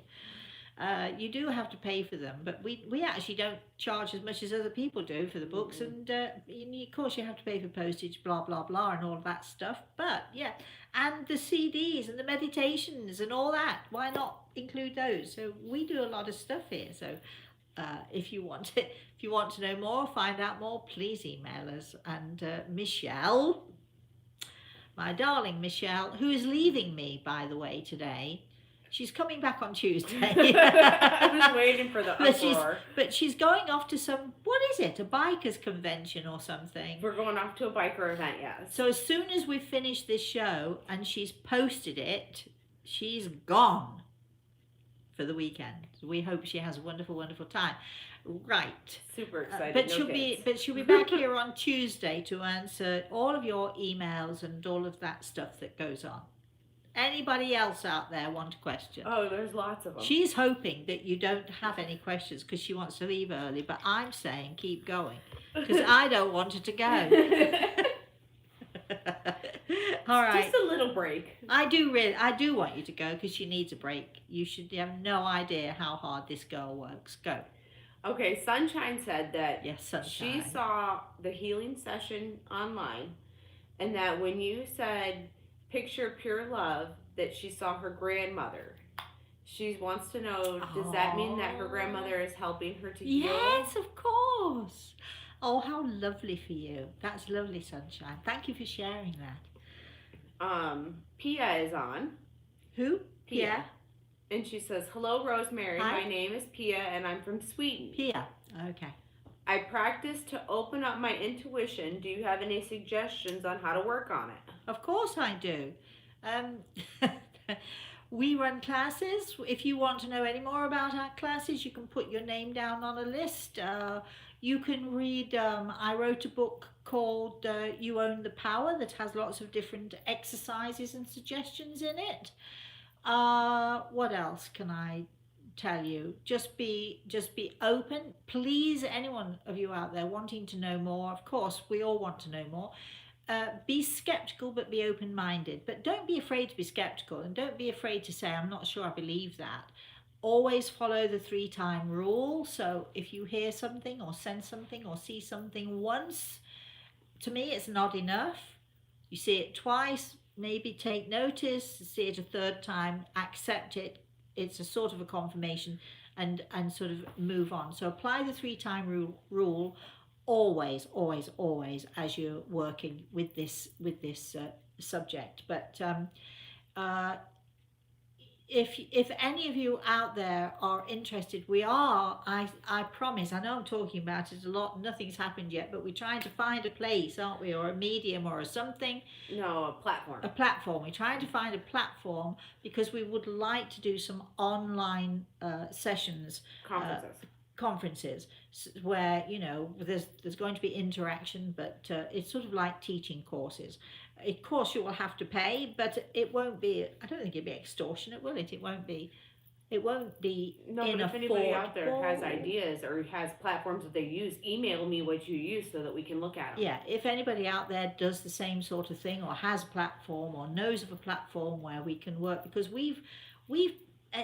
You do have to pay for them, but we actually don't charge as much as other people do for the books, and of course you have to pay for postage, blah blah blah, and all of that stuff. But yeah, and the CDs and the meditations and all that, why not include those? So we do a lot of stuff here. So if you want to know more, find out more, please email us. And Michelle, my darling Michelle, who is leaving me, by the way, today. She's coming back on Tuesday. I was waiting for the uproar. But she's going off to what is it? A bikers convention or something? We're going off to a biker event, yes. So as soon as we finish this show and she's posted it, she's gone for the weekend. So we hope she has a wonderful, wonderful time. Right. Super excited. But she'll be back here on Tuesday to answer all of your emails and all of that stuff that goes on. Anybody else out there want a question? Oh, there's lots of them. She's hoping that you don't have any questions because she wants to leave early, but I'm saying keep going because I don't want her to go. All right. Just a little break. I do want you to go because she needs a break. You have no idea how hard this girl works. Go. Okay, Sunshine said that Sunshine. She saw the healing session online and that when you said picture pure love, that she saw her grandmother. She wants to know, does that mean that her grandmother is helping her to heal? Yes, of course. Oh, how lovely for you. That's lovely, Sunshine. Thank you for sharing that. Pia is on. Who? Pia. And she says, hello, Rosemary. Hi. My name is Pia, and I'm from Sweden. Pia. Okay. I practice to open up my intuition. Do you have any suggestions on how to work on it? Of course I do. We run classes. If you want to know any more about our classes, you can put your name down on a list. You can read, I wrote a book called You Own the Power that has lots of different exercises and suggestions in it. What else can I tell you? Just be open. Please, anyone of you out there wanting to know more, of course, we all want to know more. Be skeptical, but be open-minded. But don't be afraid to be skeptical, and don't be afraid to say, I'm not sure I believe that. Always follow the 3-time rule. So if you hear something or sense something or see something once, to me, it's not enough. You see it twice, maybe take notice. See it a 3rd time, accept it. It's a sort of a confirmation, and sort of move on. So apply the 3-time rule. Always as you're working with this subject. But if any of you out there are interested, we are, I promise, I know I'm talking about it a lot, nothing's happened yet, but we're trying to find a place, aren't we, or a medium or a something. No, a platform. We're trying to find a platform because we would like to do some online sessions, conferences where, you know, there's going to be interaction, but it's sort of like teaching courses. Of course you will have to pay, but it won't be, I don't think it'll be extortionate, will it? It won't be no, but if anybody out there has ideas or has platforms that they use, email me what you use so that we can look at them. Yeah, if anybody out there does the same sort of thing or has a platform or knows of a platform where we can work, because we've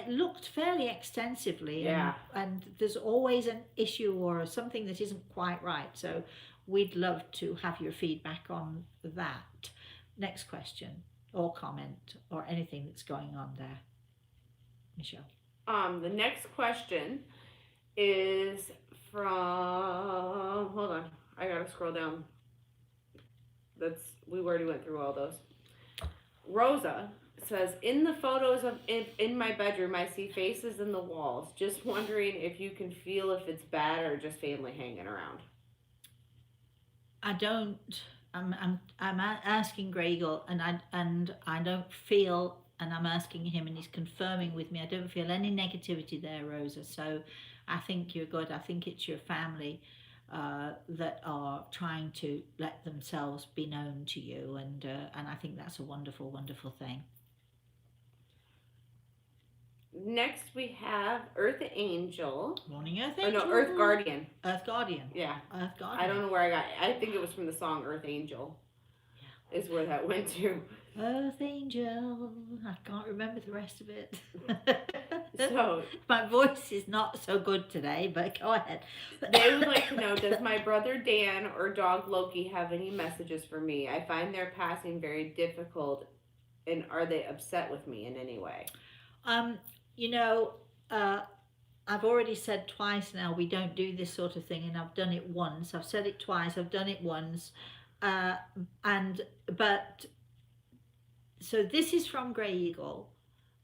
looked fairly extensively, and there's always an issue or something that isn't quite right. So we'd love to have your feedback on that. Next question or comment or anything that's going on there, Michelle. The next question is from, hold on, I gotta scroll down. We already went through all those. Rosa says, in the photos in my bedroom, I see faces in the walls. Just wondering if you can feel if it's bad or just family hanging around. I don't. I'm asking Gregor, and I don't feel, and I'm asking him, and he's confirming with me. I don't feel any negativity there, Rosa. So I think you're good. I think it's your family that are trying to let themselves be known to you, and I think that's a wonderful, wonderful thing. Next we have Earth Angel. Morning, Earth Angel. Oh no, Earth Guardian. Earth Guardian. Yeah. Earth Guardian. I don't know where I got it. I think it was from the song Earth Angel. Yeah. Is where that went to. Earth Angel. I can't remember the rest of it. So my voice is not so good today, but go ahead. They would like to know, does my brother Dan or dog Loki have any messages for me? I find their passing very difficult, and are they upset with me in any way? You know, I've already said twice now we don't do this sort of thing, and I've done it once. I've said it twice. I've done it once, but so this is from Grey Eagle.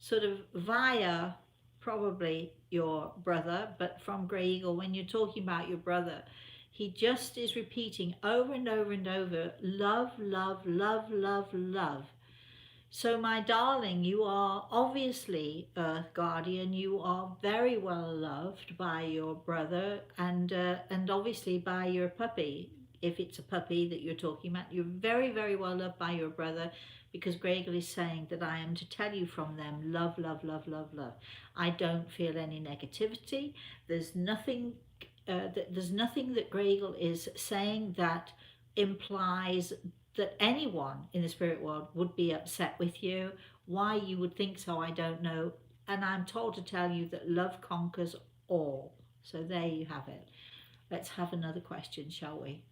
sort of via probably your brother, but from Grey Eagle, when you're talking about your brother, he just is repeating over and over and over, love, love, love, love, love. So, my darling, you are obviously Earth Guardian. You are very well loved by your brother, and obviously by your puppy. If it's a puppy that you're talking about, you're very, very well loved by your brother, because Gregor is saying that I am to tell you from them, love, love, love, love, love. I don't feel any negativity. There's nothing. There's nothing that Gregor is saying that implies that anyone in the spirit world would be upset with you. Why you would think so, I don't know. And I'm told to tell you that love conquers all. So there you have it. Let's have another question, shall we?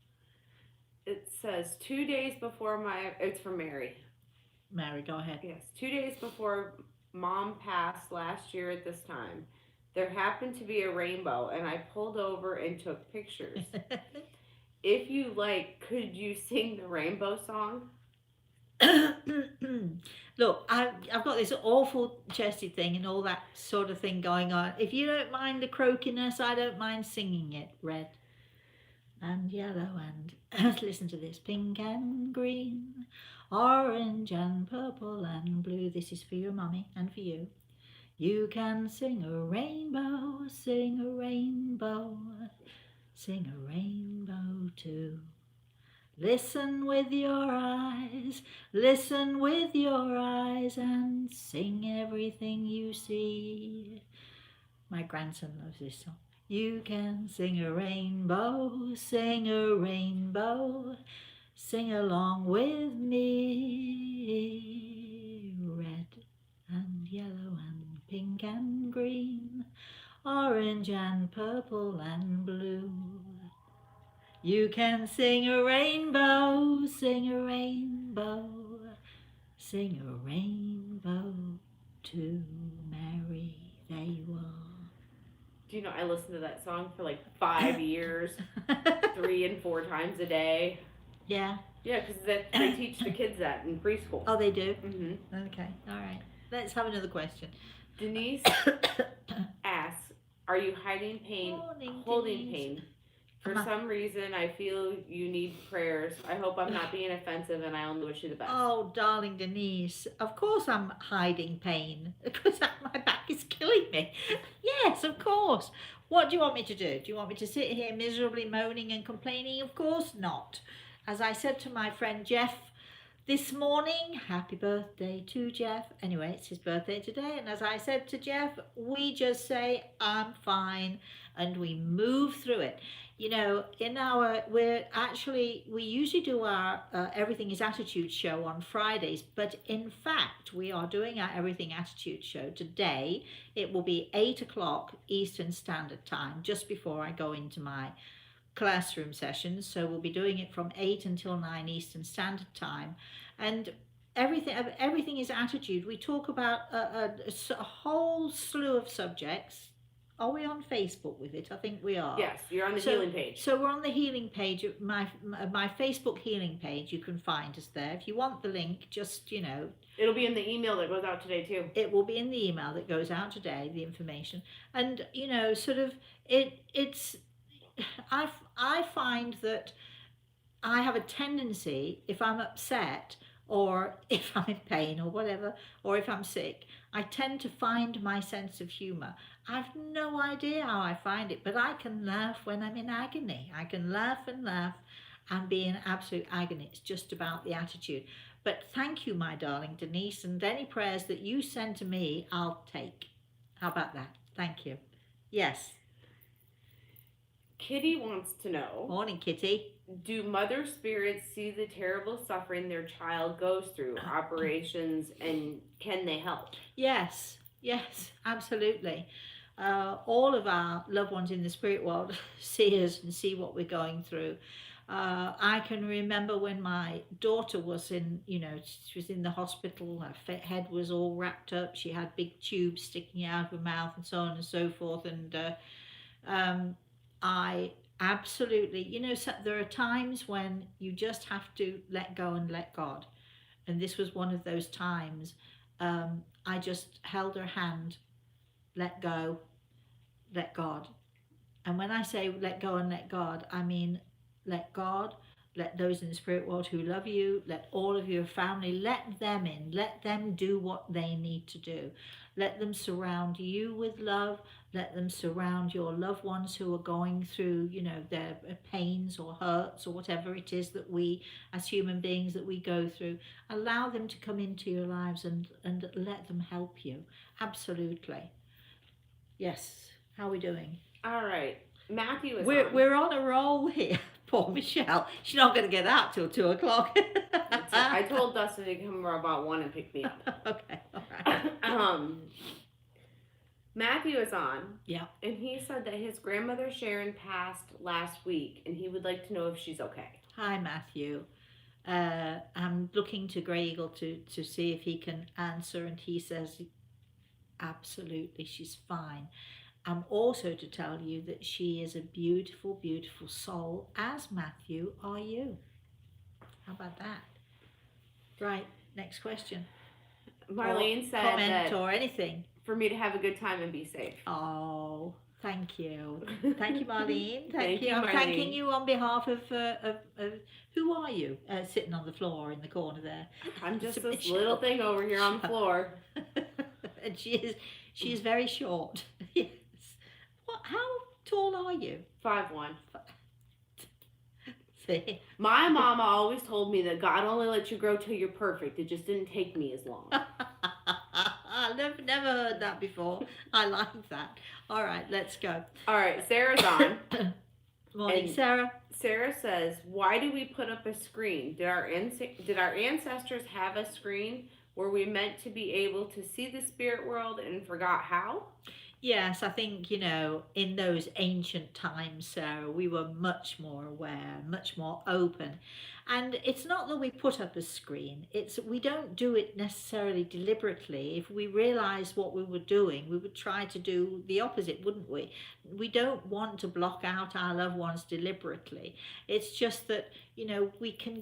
It says 2 days before my. It's from Mary. Mary, go ahead. Yes, 2 days before Mom passed last year at this time, there happened to be a rainbow, and I pulled over and took pictures. If you like, could you sing the rainbow song? Look, I've got this awful chesty thing and all that sort of thing going on. If you don't mind the croakiness, I don't mind singing it. Red and yellow and listen to this. Pink and green, orange and purple and blue. This is for your mummy and for you. You can sing a rainbow, sing a rainbow, sing a rainbow too. Listen with your eyes, listen with your eyes, and sing everything you see. My grandson loves this song. You can sing a rainbow, sing a rainbow, sing along with me. Red and yellow and pink and green, orange and purple and blue. You can sing a rainbow, sing a rainbow, sing a rainbow to Mary. There you are. Do you know I listened to that song for like 5 years, 3 and 4 times a day? Yeah. Yeah, because they teach the kids that in preschool. Oh, they do? Mm-hmm. Okay, all right. Let's have another question. Denise asks, are you hiding pain, holding Denise. pain? For some reason, I feel you need prayers. I hope I'm not being offensive, and I only wish you the best. Oh, darling Denise, of course I'm hiding pain because my back is killing me. Yes, of course. What do you want me to do? Do you want me to sit here miserably moaning and complaining? Of course not. As I said to my friend Jeff this morning, happy birthday to Jeff. Anyway, it's his birthday today. And as I said to Jeff, we just say, I'm fine. And we move through it. You know, we usually do our Everything is Attitude show on Fridays, but in fact, we are doing our Everything Attitude show today. It will be 8 o'clock Eastern Standard Time, just before I go into my classroom sessions. So we'll be doing it from 8 until 9 Eastern Standard Time. And everything is attitude. We talk about a whole slew of subjects. Are we on Facebook with it? I think we are. Yes, you're on the healing page. So we're on the healing page, my Facebook healing page. You can find us there. If you want the link, just, you know. It'll be in the email that goes out today too. It will be in the email that goes out today, the information. And, you know, sort of, it's, I find that I have a tendency, if I'm upset, or if I'm in pain or whatever, or if I'm sick, I tend to find my sense of humor. I've no idea how I find it, but I can laugh when I'm in agony. I can laugh and be in absolute agony. It's just about the attitude. But thank you, my darling Denise, and any prayers that you send to me, I'll take. How about that? Thank you. Yes. Kitty wants to know. Morning, Kitty. Do mother spirits see the terrible suffering their child goes through, operations, and can they help? Yes, absolutely. All of our loved ones in the spirit world see us and see what we're going through. I can remember when my daughter was she was in the hospital, her head was all wrapped up, she had big tubes sticking out of her mouth and so on and so forth, and I absolutely, there are times when you just have to let go and let God. And this was one of those times. I just held her hand, let go, let God. And when I say let go and let God, I mean let God, let those in the spirit world who love you, let all of your family, let them in, let them do what they need to do. Let them surround you with love, let them surround your loved ones who are going through, their pains or hurts or whatever it is that we, as human beings, that we go through. Allow them to come into your lives and let them help you. Absolutely. Yes. How are we doing? All right. Matthew is We're on. we're on a roll here. Poor Michelle. She's not going to get out till 2:00. I told Dustin to come about 1 and pick me up. Okay, all right. Matthew is on. Yeah. And he said that his grandmother Sharon passed last week, and he would like to know if she's okay. Hi, Matthew. I'm looking to Grey Eagle to see if he can answer, and he says absolutely she's fine. I'm also to tell you that she is a beautiful, beautiful soul, as Matthew are you. How about that? Right, next question. Marlene said comment that or anything. For me to have a good time and be safe. Oh, thank you. Thank you, Marlene. Thank you, I'm Marlene. thanking you on behalf of who are you sitting on the floor in the corner there? I'm just this little thing over here on the floor. And she is very short. Yes. How tall are you? 5'1". See? My mama always told me that God only lets you grow till you're perfect. It just didn't take me as long. I've never heard that before. I like that. All right, let's go. All right, Sarah's on. Morning, Sarah. Sarah says, "Why do we put up a screen? Did our ancestors have a screen? Were we meant to be able to see the spirit world and forgot how?" Yes, I think, in those ancient times, Sarah, we were much more aware, much more open. And it's not that we put up a screen, we don't do it necessarily deliberately. If we realized what we were doing, we would try to do the opposite, wouldn't we? We don't want to block out our loved ones deliberately. It's just that, we can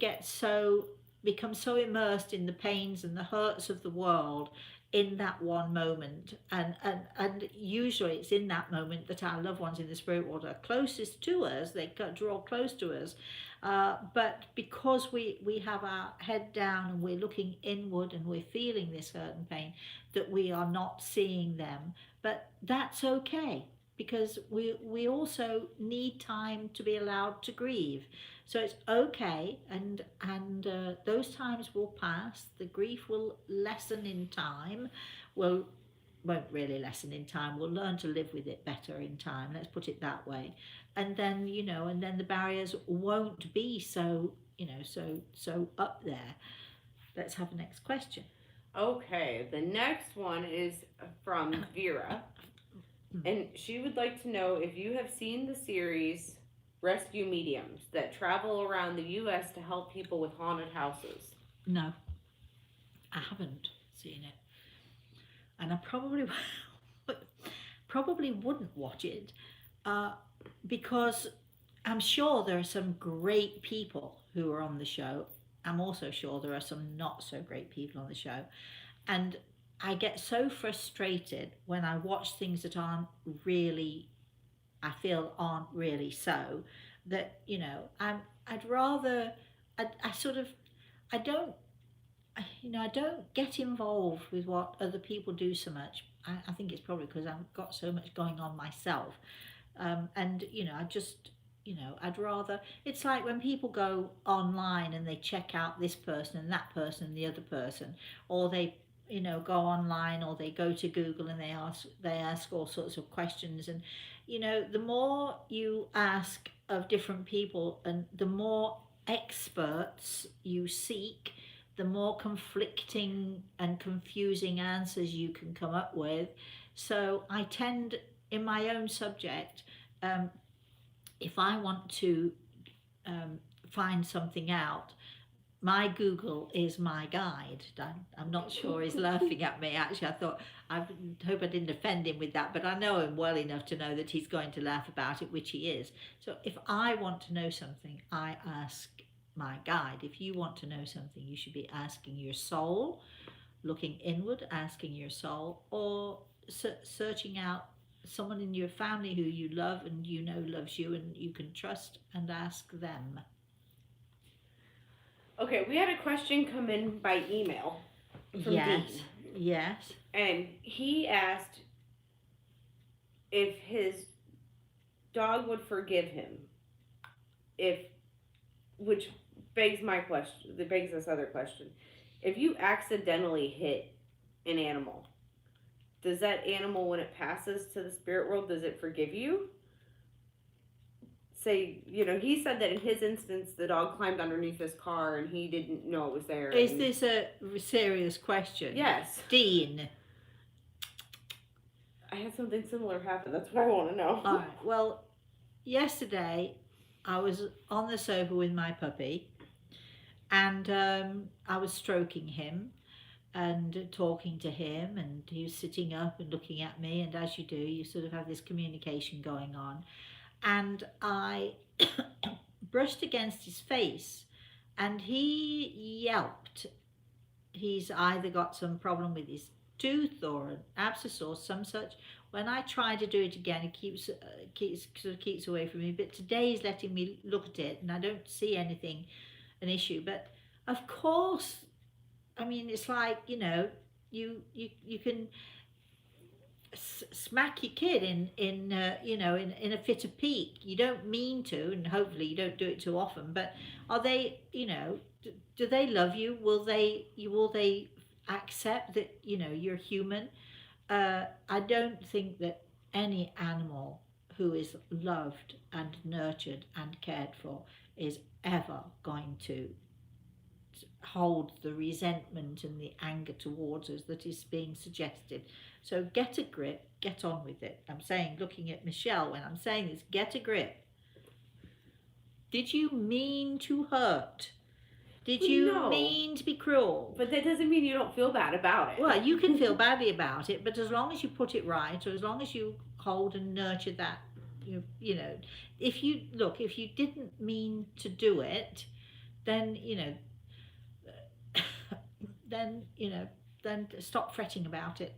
become so immersed in the pains and the hurts of the world in that one moment, and usually it's in that moment that our loved ones in the spirit world are closest to us. They draw close to us, but because we have our head down and we're looking inward and we're feeling this hurt and pain, that we are not seeing them. But that's okay, because we also need time to be allowed to grieve. So it's okay, and those times will pass. The grief will lessen in time. Won't really lessen in time. We'll learn to live with it better in time. Let's put it that way. And then the barriers won't be so up there. Let's have the next question. Okay, the next one is from Vera, and she would like to know if you have seen the series Rescue Mediums that travel around the U.S. to help people with haunted houses. No, I haven't seen it, and I probably wouldn't watch it, because I'm sure there are some great people who are on the show. I'm also sure there are some not so great people on the show, and I get so frustrated when I watch things that aren't really so, that I'd rather I don't I don't get involved with what other people do so much. I think it's probably because I've got so much going on myself, and I just I'd rather, it's like when people go online and they check out this person and that person and the other person, or they go online, or they go to Google and they ask all sorts of questions. And the more you ask of different people and the more experts you seek, the more conflicting and confusing answers you can come up with. So I tend, in my own subject, if I want to find something out, my Google is my guide. I'm not sure he's laughing at me. Actually, I hope I didn't offend him with that, but I know him well enough to know that he's going to laugh about it, which he is. So if I want to know something, I ask my guide. If you want to know something, you should be asking your soul, looking inward, asking your soul, or searching out someone in your family who you love and you know loves you and you can trust and ask them. Okay, we had a question come in by email from Yes, Dean. yes. And he asked if his dog would forgive him if, which begs my question, that begs this other question. If you accidentally hit an animal, does that animal, when it passes to the spirit world, does it forgive you? Say, he said that in his instance, the dog climbed underneath his car and he didn't know it was there. Is this a serious question? Yes. Dean. I had something similar happen. That's what I want to know. All right. Well, yesterday I was on the sofa with my puppy and I was stroking him and talking to him, and he was sitting up and looking at me, and as you do, you sort of have this communication going on, and I brushed against his face and he yelped. He's either got some problem with his tooth or an abscess or some such. When I try to do it again, he keeps away from me, but today he's letting me look at it and I don't see anything an issue. But of course, I mean, it's like, you can smack your kid in a fit of pique. You don't mean to, and hopefully you don't do it too often. But are they, do they love you? Will they accept that you're human? I don't think that any animal who is loved and nurtured and cared for is ever going to hold the resentment and the anger towards us that is being suggested. So get a grip, get on with it. I'm saying, looking at Michelle, when I'm saying this, get a grip. Did you mean to hurt? Did you mean to be cruel? But that doesn't mean you don't feel bad about it. Well, you can feel badly about it, but as long as you put it right, or as long as you hold and nurture that, if you didn't mean to do it, then then stop fretting about it.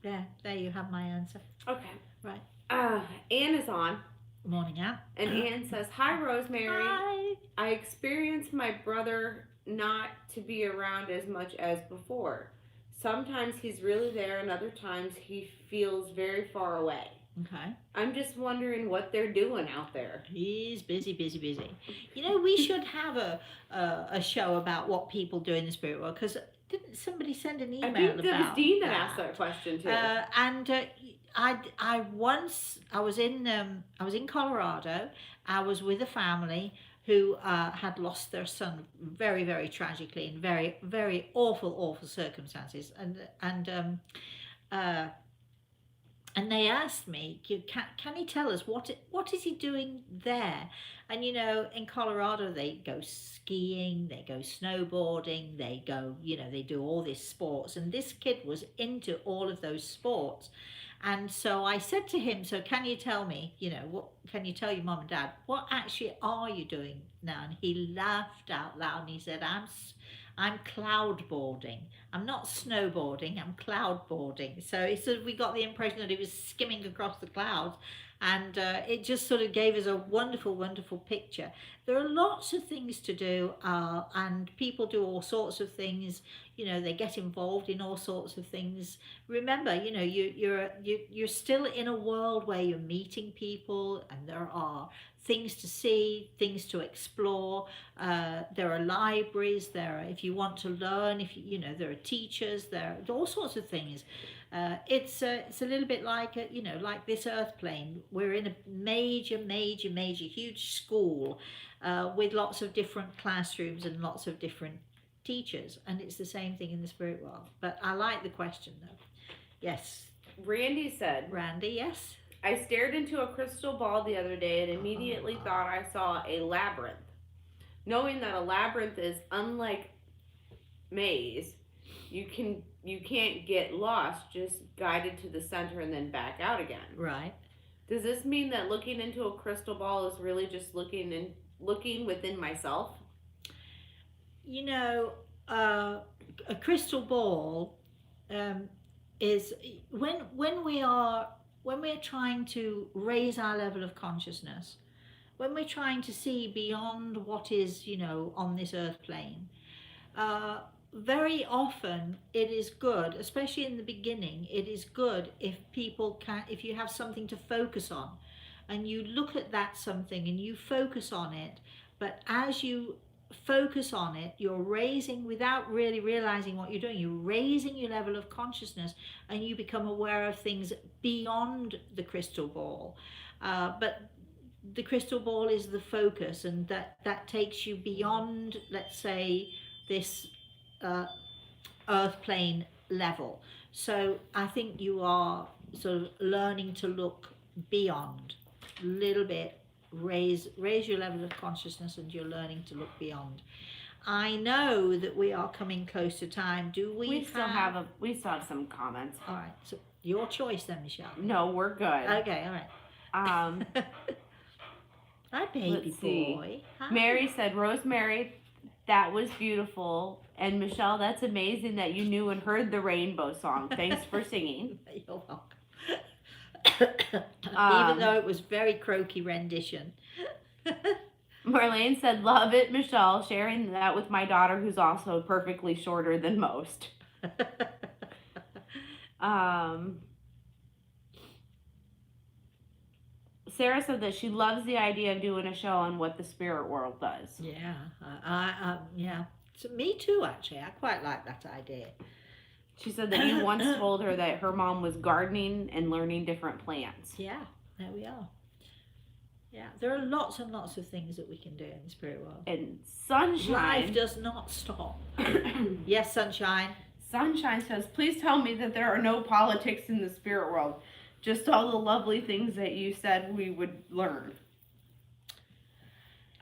Yeah, there you have my answer. Okay. Right. Anne is on. Morning, Anne. And Anne says, "Hi, Rosemary. Hi. I experienced my brother not to be around as much as before. Sometimes he's really there, and other times he feels very far away. Okay. I'm just wondering what they're doing out there." He's busy. We should have a show about what people do in the spirit world, because didn't somebody send an email about that? I think that was Dean that asked that question too. I was in Colorado. I was with a family who had lost their son very, very tragically in very, very awful circumstances, and they asked me, can he tell us what is he doing there? And in Colorado they go skiing, they go snowboarding, they go, they do all these sports, and this kid was into all of those sports. And so I said to him, so can you tell me, what can you tell your mom and dad, what actually are you doing now? And he laughed out loud and he said, I'm cloudboarding. I'm not snowboarding, I'm cloudboarding. So we got the impression that he was skimming across the clouds, and it just sort of gave us a wonderful, wonderful picture. There are lots of things to do, and people do all sorts of things. They get involved in all sorts of things. Remember, you're still in a world where you're meeting people, and there are things to see, things to explore. There are libraries. If you want to learn, there are teachers. There are all sorts of things. It's a little bit like like this earth plane. We're in a major, huge school with lots of different classrooms and lots of different teachers, and it's the same thing in the spirit world. But I like the question though. Yes. Randy said, yes. "I stared into a crystal ball the other day and immediately thought I saw a labyrinth. Knowing that a labyrinth is unlike maze, you can't get lost, just guided to the center and then back out again. Right. Does this mean that looking into a crystal ball is really just looking within myself?" a crystal ball um, is when we're trying to raise our level of consciousness, when we're trying to see beyond what is, on this earth plane. uh, Very often it is good, especially in the beginning, it is good if people can, if you have something to focus on and you look at that something and you focus on it. But as you focus on it, you're raising, without really realizing what you're doing, you're raising your level of consciousness and you become aware of things beyond the crystal ball. But the crystal ball is the focus, and that takes you beyond, let's say, this uh, earth plane level. So I think you are sort of learning to look beyond a little bit, raise your level of consciousness, and you're learning to look beyond. I know that we are coming close to time. Do we still have some comments. All right, so your choice then, Michelle. No, we're good. Okay, all right. Hi, baby boy. Hi. Mary said, Rosemary, that was beautiful. And Michelle, that's amazing that you knew and heard the rainbow song. Thanks for singing. You're welcome. Even though it was very croaky rendition. Marlene said, love it, Michelle, sharing that with my daughter, who's also perfectly shorter than most. Sarah said that she loves the idea of doing a show on what the spirit world does. Yeah, yeah. So me too, actually. I quite like that idea. She said that you once told her that her mom was gardening and learning different plants. Yeah, there we are. Yeah, there are lots and lots of things that we can do in the spirit world. And Sunshine. Life does not stop. Yes, Sunshine. Sunshine says, please tell me that there are no politics in the spirit world. Just all the lovely things that you said we would learn.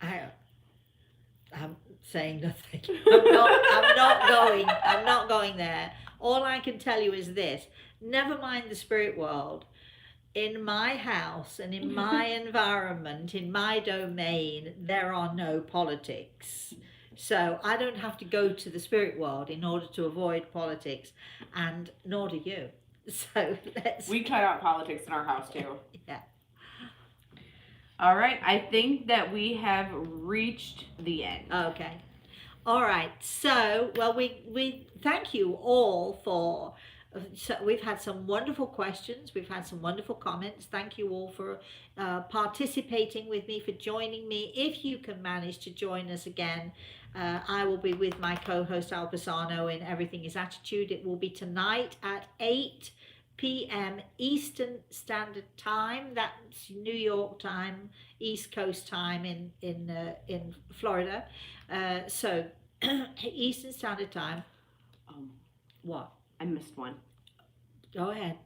I'm saying nothing. I'm not going there. All I can tell you is this. Never mind the spirit world. In my house and in my environment, in my domain, there are no politics. So I don't have to go to the spirit world in order to avoid politics, and nor do you. So we cut out politics in our house too. Yeah. All right. I think that we have reached the end. Okay. All right. So, well, we thank you all for. So we've had some wonderful questions. We've had some wonderful comments. Thank you all for participating with me, for joining me. If you can manage to join us again, I will be with my co-host Al Pisano in Everything is Attitude. It will be tonight at 8 p.m. Eastern Standard Time. That's New York time, East Coast time in Florida. So Eastern Standard Time. What? I missed one. Go ahead.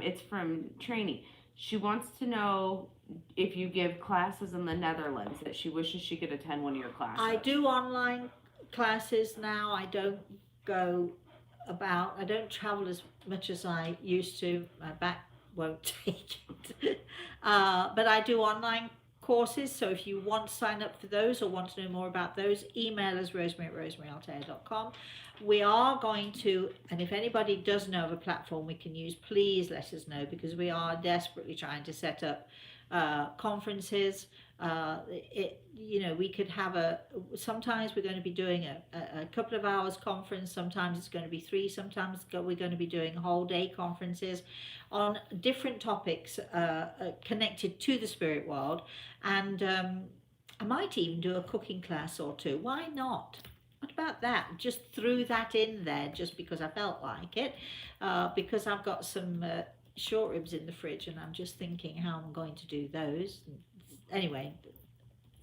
It's from Trainee. She wants to know if you give classes in the Netherlands, that she wishes she could attend one of your classes. I do online classes now. I don't travel as much as I used to. My back won't take it. But I do online courses, so if you want to sign up for those or want to know more about those, email us rosemary@rosemaryaltea.com. We are going to, and if anybody does know of a platform we can use, please let us know, because we are desperately trying to set up conferences. We could have sometimes we're going to be doing a couple of hours conference, sometimes it's going to be 3, sometimes we're going to be doing whole day conferences on different topics connected to the spirit world. And I might even do a cooking class or 2. Why not? What about that? Just threw that in there just because I felt like it, because I've got some short ribs in the fridge and I'm just thinking how I'm going to do those. Anyway,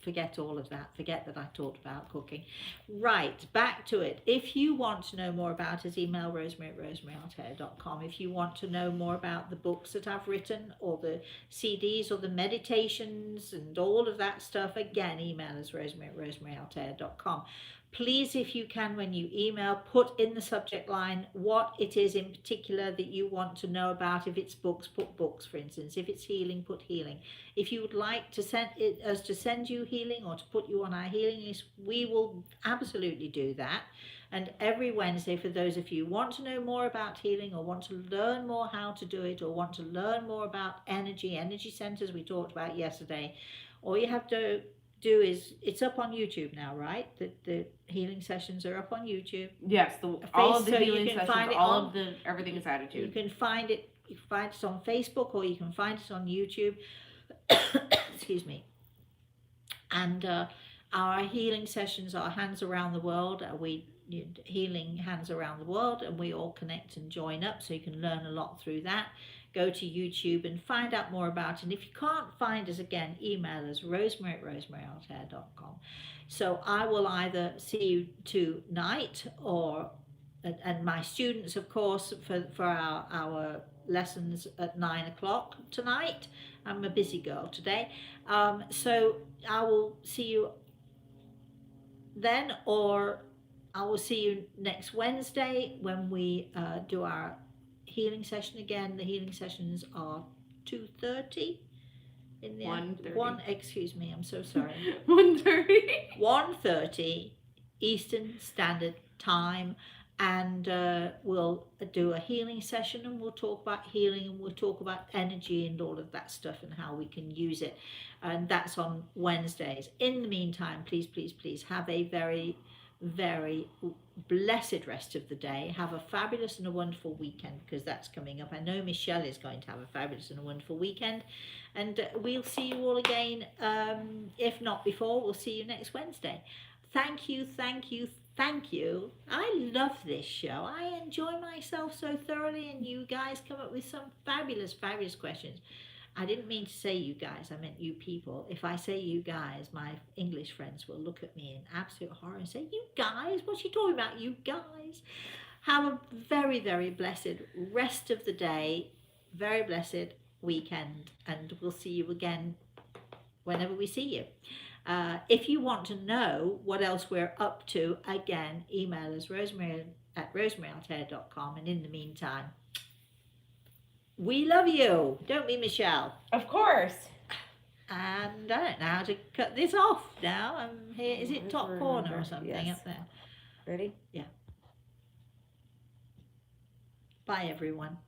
forget all of that. Forget that I talked about cooking. Right, back to it. If you want to know more about us, email rosemary@rosemaryaltea.com. If you want to know more about the books that I've written, or the CDs, or the meditations and all of that stuff, again, email us rosemary@rosemaryaltea.com. Please, if you can, when you email, put in the subject line what it is in particular that you want to know about. If it's books, put books, for instance. If it's healing, put healing. If you would like to send us to send you healing or to put you on our healing list, we will absolutely do that. And every Wednesday, for those of you who want to know more about healing or want to learn more how to do it or want to learn more about energy centers we talked about yesterday, all you have to do is, it's up on YouTube now, right? The healing sessions are up on YouTube. Yes, all of the healing sessions, everything is attitude. You can find it. You can find it on Facebook or you can find it on YouTube. Excuse me. And our healing sessions are Hands Around the World. Healing Hands Around the World, and we all connect and join up, so you can learn a lot through that. Go to YouTube and find out more about it. And if you can't find us, again, email us, rosemary@rosemaryaLtea.com. So I will either see you tonight or, and my students, of course, for our lessons at 9 o'clock tonight. I'm a busy girl today. So I will see you then, or I will see you next Wednesday when we do our healing session again. The healing sessions are 2:30 in the 1:30. Excuse me, I'm so sorry. 1:30. 1:30 Eastern Standard Time, and we'll do a healing session, and we'll talk about healing, and we'll talk about energy and all of that stuff and how we can use it. And that's on Wednesdays. In the meantime, please have a very blessed rest of the day. Have a fabulous and a wonderful weekend, because that's coming up. I know Michelle is going to have a fabulous and a wonderful weekend, and we'll see you all again, if not before. We'll see you next Wednesday. Thank you. I love this show. I enjoy myself so thoroughly, and you guys come up with some fabulous questions. I didn't mean to say you guys, I meant you people. If I say you guys, my English friends will look at me in absolute horror and say, you guys, what's she talking about, you guys? Have a very blessed rest of the day, very blessed weekend, and we'll see you again whenever we see you. If you want to know what else we're up to, again, email us, rosemary@rosemaryaLtea.com, and in the meantime, we love you, don't we, Michelle? Of course. And I don't know how to cut this off now. I'm here. Is it top corner or something up there? Ready? Yeah. Bye, everyone.